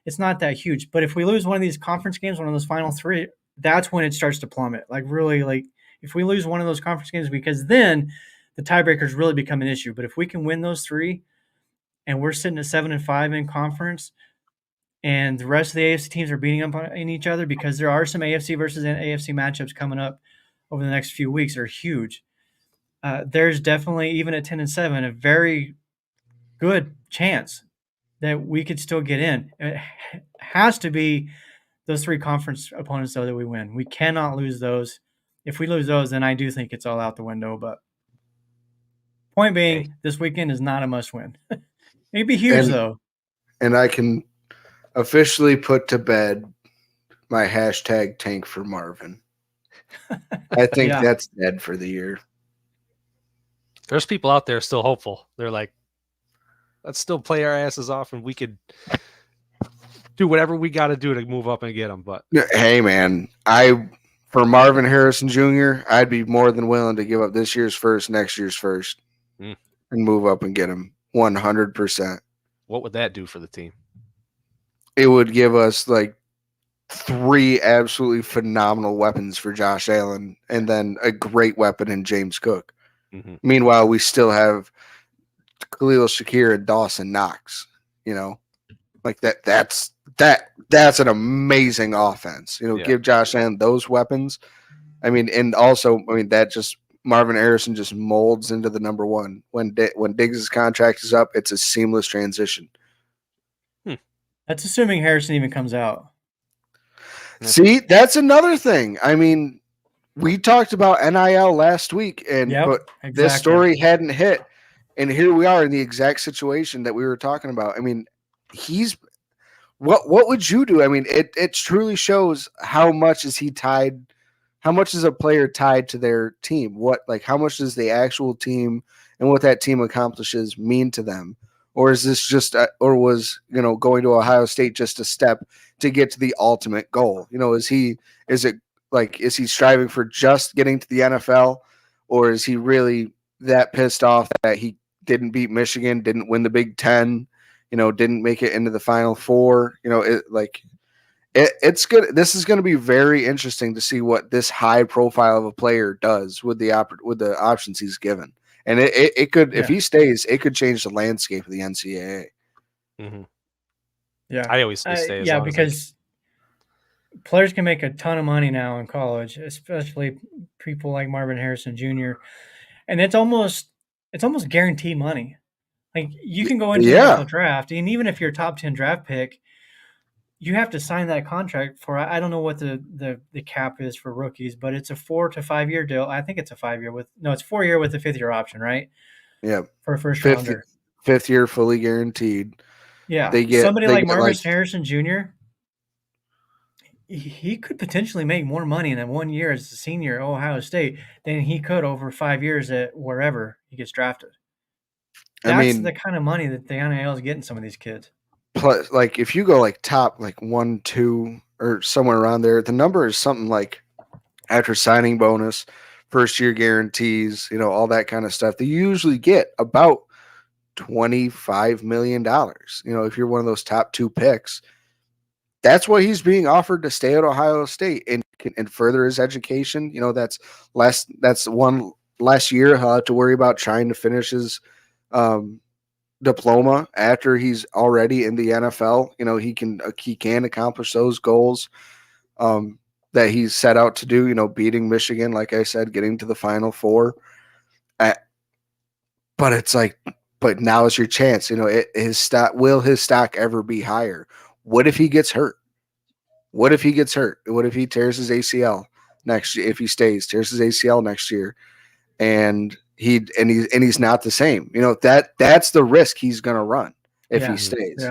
It's not that huge. But if we lose one of these conference games, one of those final 3 that's when it starts to plummet. Like really, like if we lose one of those conference games, because then the tiebreakers really become an issue. But if we can win those 3, and we're sitting at 7-5 in conference, and the rest of the AFC teams are beating up on each other, because there are some AFC versus AFC matchups coming up over the next few weeks that are huge. There's definitely, even at 10-7, a very good chance that we could still get in. It has to be those 3 conference opponents, though, that we win. We cannot lose those. If we lose those, then I do think it's all out the window. But point being, this weekend is not a must-win. It'd be huge, though. And I can officially put to bed my hashtag tank for Marvin. I think that's dead for the year. There's people out there still hopeful. They're like, let's still play our asses off, and we could do whatever we got to do to move up and get them. But hey, man, for Marvin Harrison Jr., I'd be more than willing to give up this year's first, next year's first, and move up and get him 100%. What would that do for the team? It would give us like 3 absolutely phenomenal weapons for Josh Allen, and then a great weapon in James Cook. Mm-hmm. Meanwhile, we still have Khalil Shakir and Dawson Knox. You know, like that's an amazing offense. You know, give Josh Allen those weapons. I mean, and also, I mean, that just Marvin Harrison just molds into the number 1. When Diggs' contract is up, it's a seamless transition. That's assuming Harrison even comes out. See, that's another thing. I mean, we talked about NIL last week, but this story hadn't hit, and here we are in the exact situation that we were talking about. I mean, what would you do? I mean, it truly shows how much is he tied. How much is a player tied to their team? How much does the actual team and what that team accomplishes mean to them? Or is this just, or was, going to Ohio State just a step to get to the ultimate goal? Is he striving for just getting to the NFL, or is he really that pissed off that he didn't beat Michigan, didn't win the Big Ten, didn't make it into the Final Four? It's good. This is going to be very interesting to see what this high profile of a player does with the options he's given. And it could, if he stays, it could change the landscape of the NCAA. Mm-hmm. Yeah, I always say stay. Because players can make a ton of money now in college, especially people like Marvin Harrison Jr. And it's almost guaranteed money. Like you can go into the NFL draft, and even if you're a top 10 draft pick, you have to sign that contract for, I don't know what the cap is for rookies, but it's a 4 to 5 year deal. I think it's a 5 year it's 4 year with a 5th year option, right? Yeah. For a first rounder. 5th year fully guaranteed. Yeah. Somebody like Marvin Harrison Jr., he could potentially make more money in that 1 year as a senior at Ohio State than he could over 5 years at wherever he gets drafted. That's the kind of money that the NIL is getting some of these kids. Plus, if you go top 1, 2, or somewhere around there, the number is something like, after signing bonus, first year guarantees, all that kind of stuff. They usually get about $25 million. If you're one of those top 2 picks, that's what he's being offered to stay at Ohio State and further his education. That's one less year he'll have to worry about trying to finish his diploma after he's already in the NFL. He can accomplish those goals that he's set out to do, beating Michigan, like I said, getting to the Final Four. But it's but now is your chance. Will his stock ever be higher? What if he gets hurt? What if he tears his ACL next year? If he stays, tears his ACL next year, and he's not the same. That's the risk he's going to run if he stays.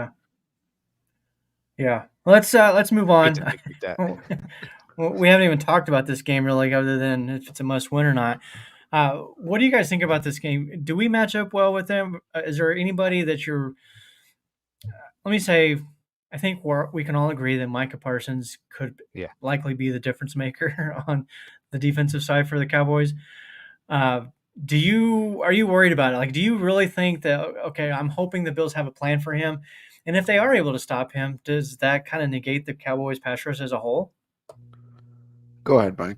Yeah. Let's move on. We haven't even talked about this game really, other than if it's a must win or not. What do you guys think about this game? Do we match up well with them? Is there anybody that you're? Let me say, I think we can all agree that Micah Parsons could likely be the difference maker on the defensive side for the Cowboys. Are you worried about it? Do you really think that, okay, I'm hoping the Bills have a plan for him, and if they are able to stop him, does that kind of negate the Cowboys pass rush as a whole? Go ahead, Mike.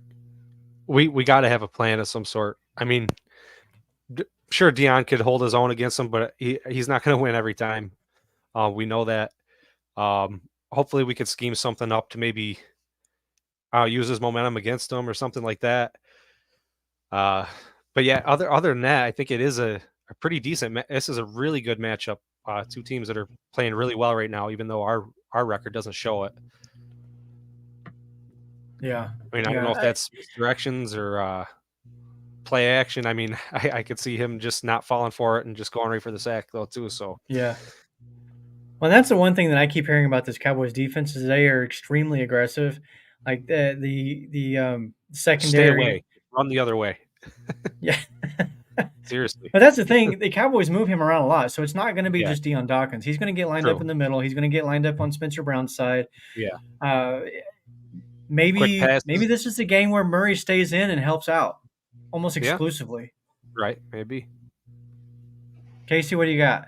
We got to have a plan of some sort. I mean, sure, Dion could hold his own against him, but he's not going to win every time. We know that. Hopefully, we could scheme something up to maybe use his momentum against him or something like that. But yeah, other than that, I think it is a pretty decent. This is a really good matchup. Two teams that are playing really well right now, even though our record doesn't show it. Yeah. I mean, I don't know if that's directions or play action. I mean, I could see him just not falling for it and just going right for the sack though too. So yeah. Well, that's the one thing that I keep hearing about this Cowboys defense is they are extremely aggressive. Like the secondary. stay away, run the other way. Yeah. Seriously. But that's the thing. The Cowboys move him around a lot, so it's not going to be Yeah. just Deion Dawkins. He's going to get lined True. up in the middle. He's going to get lined up on Spencer Brown's side. Yeah. Maybe Quick passes. maybe this is the game where Murray stays in and helps out almost Yeah. exclusively. Right. Maybe. Casey, what do you got?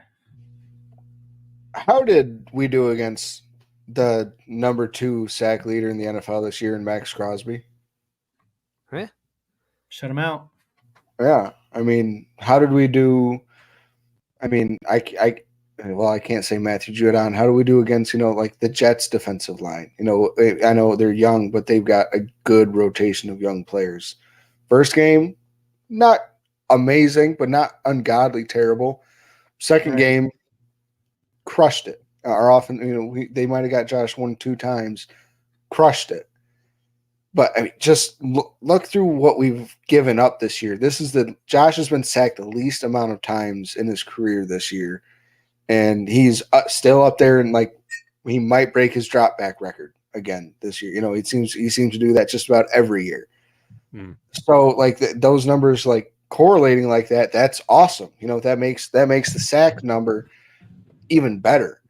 How did we do against the number 2 sack leader in the NFL this year in Max Crosby? Shut him out. Yeah. I mean, how did we do? I mean, I can't say Matthew Judon. How do we do against, like the Jets defensive line? I know they're young, but they've got a good rotation of young players. First game, not amazing, but not ungodly terrible. Second game, crushed it. Our offense, they might have got Josh 1-2 times, crushed it. But I mean, just look through what we've given up this year. Josh has been sacked the least amount of times in his career this year, and he's still up there, and like he might break his drop back record again this year. He seems to do that just about every year. So like those numbers like correlating like that, that's awesome. That makes the sack number even better.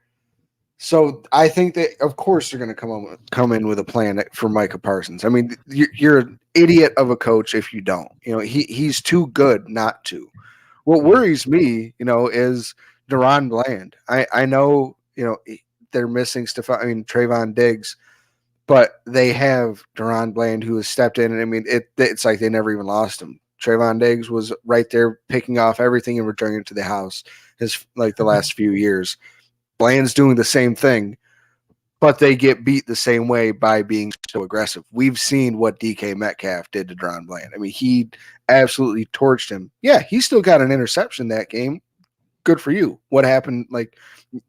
So I think that, of course, they're going to come in with a plan for Micah Parsons. I mean, you're an idiot of a coach if you don't. He's too good not to. What worries me, is Deron Bland. I know, they're missing Trayvon Diggs, but they have Deron Bland who has stepped in, and I mean, it's like they never even lost him. Trayvon Diggs was right there picking off everything and returning it to the house the last few years. Bland's doing the same thing, but they get beat the same way by being so aggressive. We've seen what DK Metcalf did to Deron Bland. I mean, he absolutely torched him. Yeah, he still got an interception that game. Good for you. What happened? Like,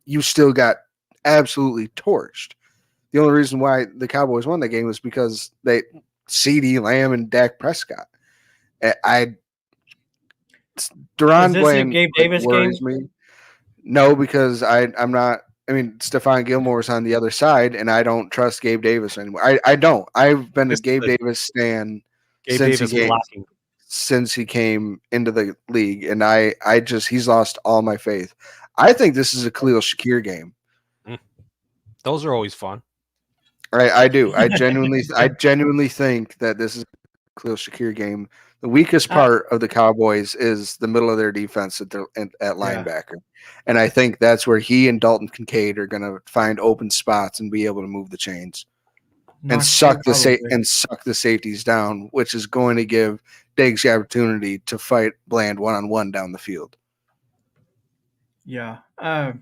you still got absolutely torched. The only reason why the Cowboys won that game was because CeeDee Lamb and Dak Prescott. Deron Bland Gabe Davis worries me. No, because I'm not. I mean, Stephon Gilmore's on the other side, and I don't trust Gabe Davis anymore. I don't. I've been a Gabe Davis stan since he came into the league, and he's lost all my faith. I think this is a Khalil Shakir game. Those are always fun. I do. I genuinely think that this is a Khalil Shakir game. The weakest part of the Cowboys is the middle of their defense at linebacker. And I think that's where he and Dalton Kincaid are going to find open spots and be able to move the chains and suck the safeties down, which is going to give Diggs the opportunity to fight Bland one-on-one down the field. Yeah. I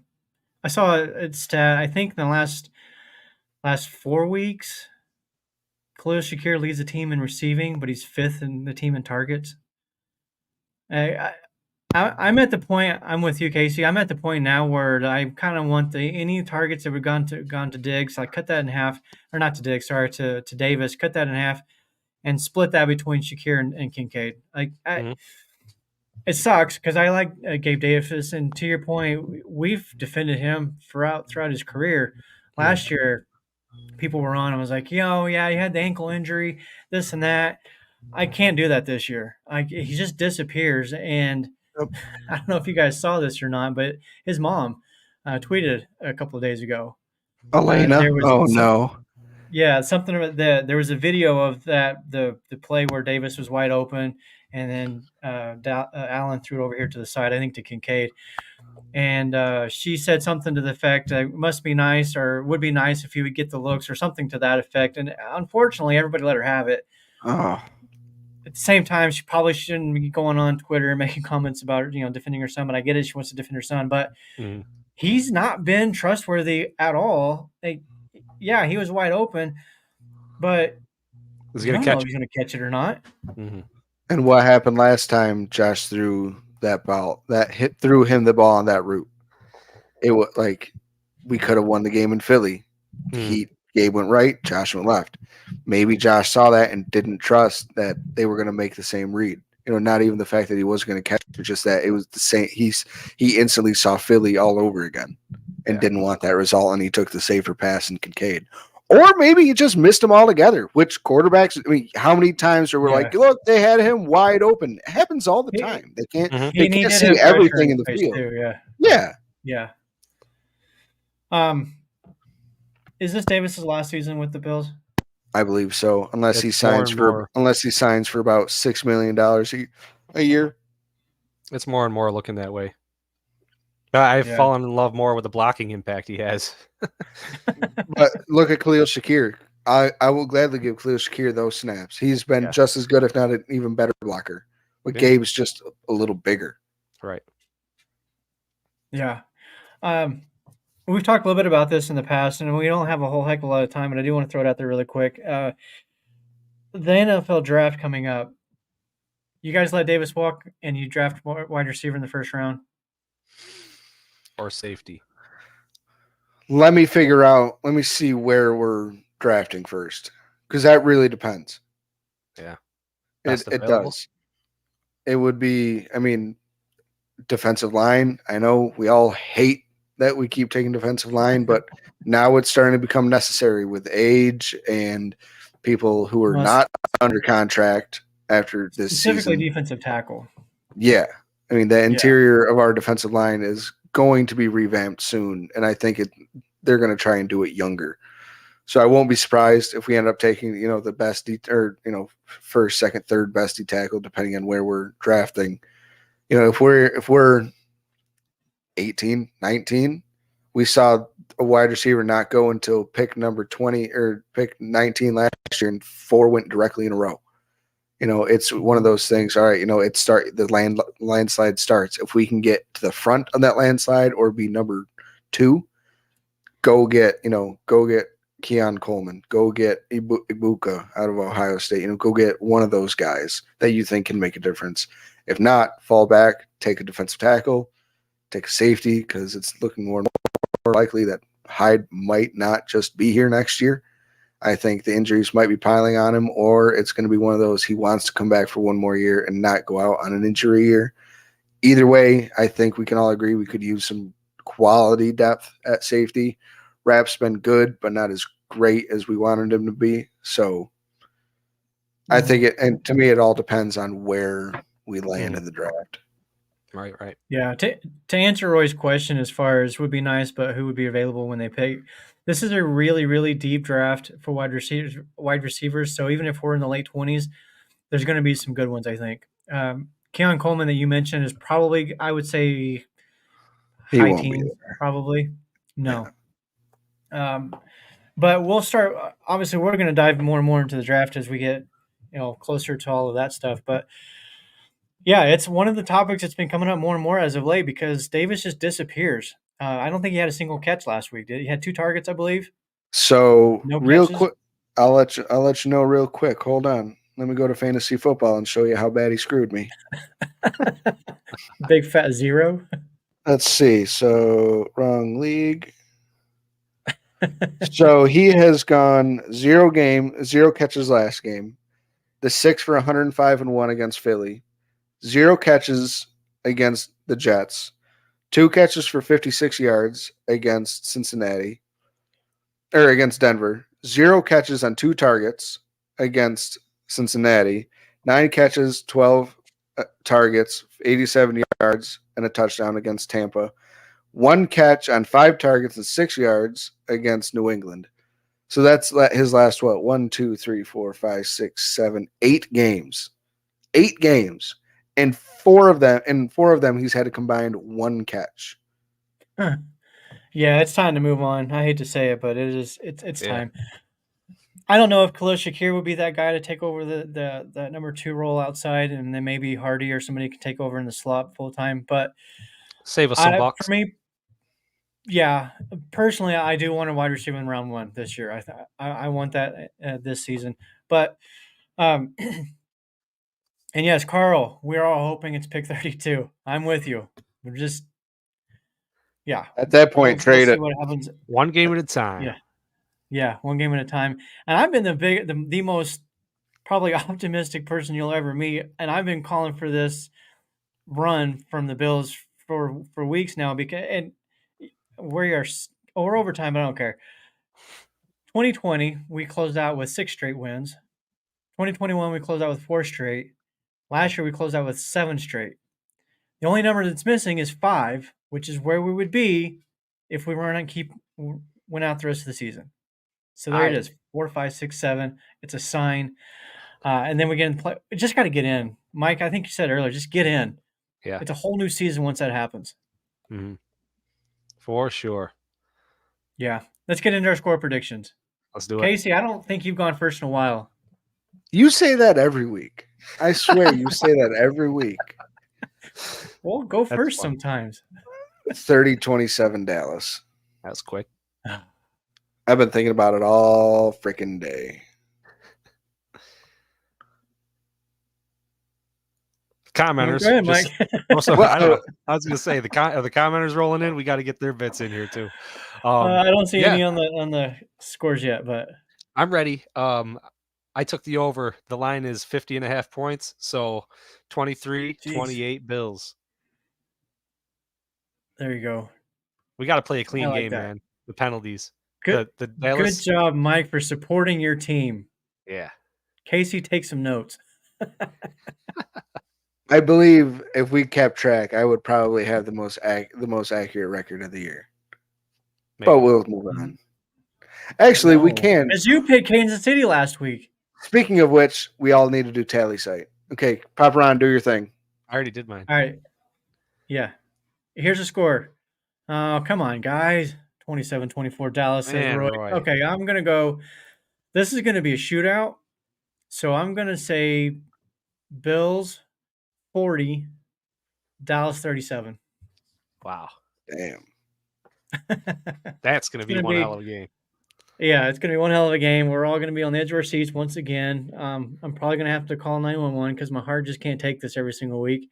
saw a stat. I think in the last 4 weeks, Khalil Shakir leads the team in receiving, but he's 5th in the team in targets. I'm at the point. I'm with you, Casey. I'm at the point now where I kind of want any targets that have gone to Diggs. I cut that in half, or not to Diggs. Sorry, to Davis. Cut that in half, and split that between Shakir and Kincaid. It sucks because I like Gabe Davis, and to your point, we've defended him throughout his career. Last year, people were on. I was like, yeah, he had the ankle injury, this and that. I can't do that this year. He just disappears. And I don't know if you guys saw this or not, but his mom tweeted a couple of days ago. Elena? No. Yeah, something about that. There was a video of the play where Davis was wide open, and then Allen threw it over here to the side, I think to Kincaid. And she said something to the effect, it must be nice or would be nice if you would get the looks or something to that effect. And unfortunately, everybody let her have it. Oh, At the same time, she probably shouldn't be going on Twitter and making comments about, defending her son. But I get it. She wants to defend her son. But he's not been trustworthy at all. Yeah, he was wide open, but Is you he going don't to know catch if he's going to catch it or not. and what happened last time Josh threw that ball, threw him the ball on that route? It was like we could have won the game in Philly. Gabe went right, Josh went left. Maybe Josh saw that and didn't trust that they were going to make the same read. Not even the fact that he wasn't going to catch it, just that it was the same. He instantly saw Philly all over again and didn't want that result, and he took the safer pass in Kincaid. Or maybe he just missed them all together. Which quarterbacks? I mean, how many times are we like, look, they had him wide open? It happens all the time. They can't. They can't see everything in the field. Too, yeah. Is this Davis's last season with the Bills? I believe so, unless he signs for about $6 million a year. It's more and more looking that way. I've fallen in love more with the blocking impact he has. But look at Khalil Shakir. I will gladly give Khalil Shakir those snaps. He's been just as good, if not an even better blocker. But Gabe's just a little bigger. Right. Yeah. We've talked a little bit about this in the past, and we don't have a whole heck of a lot of time, but I do want to throw it out there really quick. The NFL draft coming up. You guys let Davis walk, and you draft wide receiver in the first round? Or safety. Let me see where we're drafting first, because that really depends. Yeah. It does. It would be, defensive line. I know we all hate that we keep taking defensive line, but now it's starting to become necessary with age and people who are not under contract after this specifically season. Defensive tackle. Yeah. The interior of our defensive line is going to be revamped soon, and I think they're going to try and do it younger. So I won't be surprised if we end up taking, the best first, second, third best D tackle, depending on where we're drafting. If we're 18, 19, we saw a wide receiver not go until pick number 20 or pick 19 last year, and 4 went directly in a row. It's one of those things. All right, the landslide starts. If we can get to the front of that landslide or be number 2, go get Keon Coleman, go get Ibuka out of Ohio State. Go get one of those guys that you think can make a difference. If not, fall back, take a defensive tackle, take a safety, because it's looking more and more likely that Hyde might not just be here next year. I think the injuries might be piling on him, or it's going to be one of those he wants to come back for one more year and not go out on an injury year. Either way, I think we can all agree we could use some quality depth at safety. Rapp's been good, but not as great as we wanted him to be. So I think and to me, it all depends on where we land in the draft. Right. Yeah. To answer Roy's question, as far as would be nice, but who would be available when they pick, this is a really, really deep draft for wide receivers. So even if we're in the late 20s, there's going to be some good ones, I think. Keon Coleman that you mentioned is probably, I would say, high teens, probably. No. But we'll start. Obviously, we're going to dive more and more into the draft as we get, closer to all of that stuff. But yeah, it's one of the topics that's been coming up more and more as of late because Davis just disappears. I don't think he had a single catch last week. Did he? Had 2 targets, I believe. So real quick, I'll let you know real quick. Hold on. Let me go to fantasy football and show you how bad he screwed me. Big fat 0. Let's see. So wrong league. So he has gone 0 catches last game. The 6 for 105-1 against Philly. 0 catches against the Jets. 2 catches for 56 yards against against Denver. 0 catches on 2 targets against Cincinnati. 9 catches, 12 targets, 87 yards, and a touchdown against Tampa. 1 catch on 5 targets and 6 yards against New England. So that's his last 1, 2, 3, 4, 5, 6, 7, 8 games. 8 games, and 4 of them he's had a combined 1 catch. Yeah, it's time to move on. I hate to say it, but it's Yeah. time. I don't know if Khalil Shakir would be that guy to take over the number 2 role outside, and then maybe Hardy or somebody can take over in the slot full time. But Save us some bucks. for me, yeah, personally, I do want a wide receiver in round 1 this year. I want that this season. But and yes, Carl, we're all hoping it's pick 32. I'm with you. We're just At that point, trade see it. what happens. One game at a time. Yeah. Yeah, one game at a time. And I've been the most probably optimistic person you'll ever meet, and I've been calling for this run from the Bills for weeks now because we're overtime, but I don't care. 2020 we closed out with 6 straight wins. 2021 we closed out with 4 straight. Last year we closed out with 7 straight. The only number that's missing is 5, which is where we would be if we went out the rest of the season. So there it is, 4, 5, 6, 7. It's a sign. And then we get in play. We just got to get in. Mike, I think you said earlier, just get in. Yeah. It's a whole new season once that happens. Mm-hmm. For sure. Yeah. Let's get into our score predictions. Let's do it. Casey, I don't think you've gone first in a while. You say that every week. I swear you say that every week. Well, go That's first fun. sometimes. 30-27 Dallas. That was quick. I've been thinking about it all freaking day. Commenters. Go ahead, just- Mike. I don't know. I was going to say, the commenters rolling in. We got to get their bits in here, too. I don't see yeah. any on the scores yet, but I'm ready. I took the over. The line is 50.5 points. So 23-28 Bills. there you go. We got to play a clean like game, that. man. The penalties. Good, The Dallas. good job, Mike, for supporting your team. Yeah. Casey, take some notes. I believe if we kept track, I would probably have the most accurate record of the year. Maybe. But we'll move on. Actually, we No. can. As you picked Kansas City last week. Speaking of which, we all need to do tally site. Okay, Pop Ron, do your thing. I already did mine. All right. Yeah. Here's the score. Oh, come on, guys. 27-24 Dallas, says Man, Roy. Roy. Okay, I'm going to go. This is going to be a shootout. So I'm going to say Bills 40, Dallas 37. Wow. Damn. That's going to be gonna one be- hell of a game. Yeah, it's going to be one hell of a game. We're all going to be on the edge of our seats once again. I'm probably going to have to call 911 because my heart just can't take this every single week.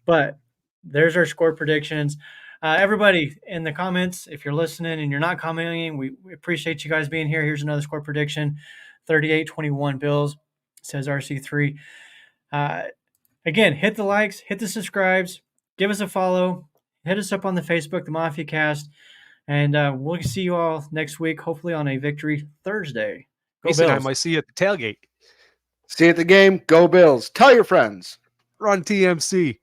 But there's our score predictions. Everybody in the comments, if you're listening and you're not commenting, we appreciate you guys being here. Here's another score prediction. 38-21 Bills, says RC3. Again, hit the likes, hit the subscribes, give us a follow, hit us up on the Facebook, the Mafia Cast, and we'll see you all next week, hopefully on a Victory Thursday. Go Mason, I Bills. might see you at the tailgate. See you at the game. Go Bills. Tell your friends. Run TMC.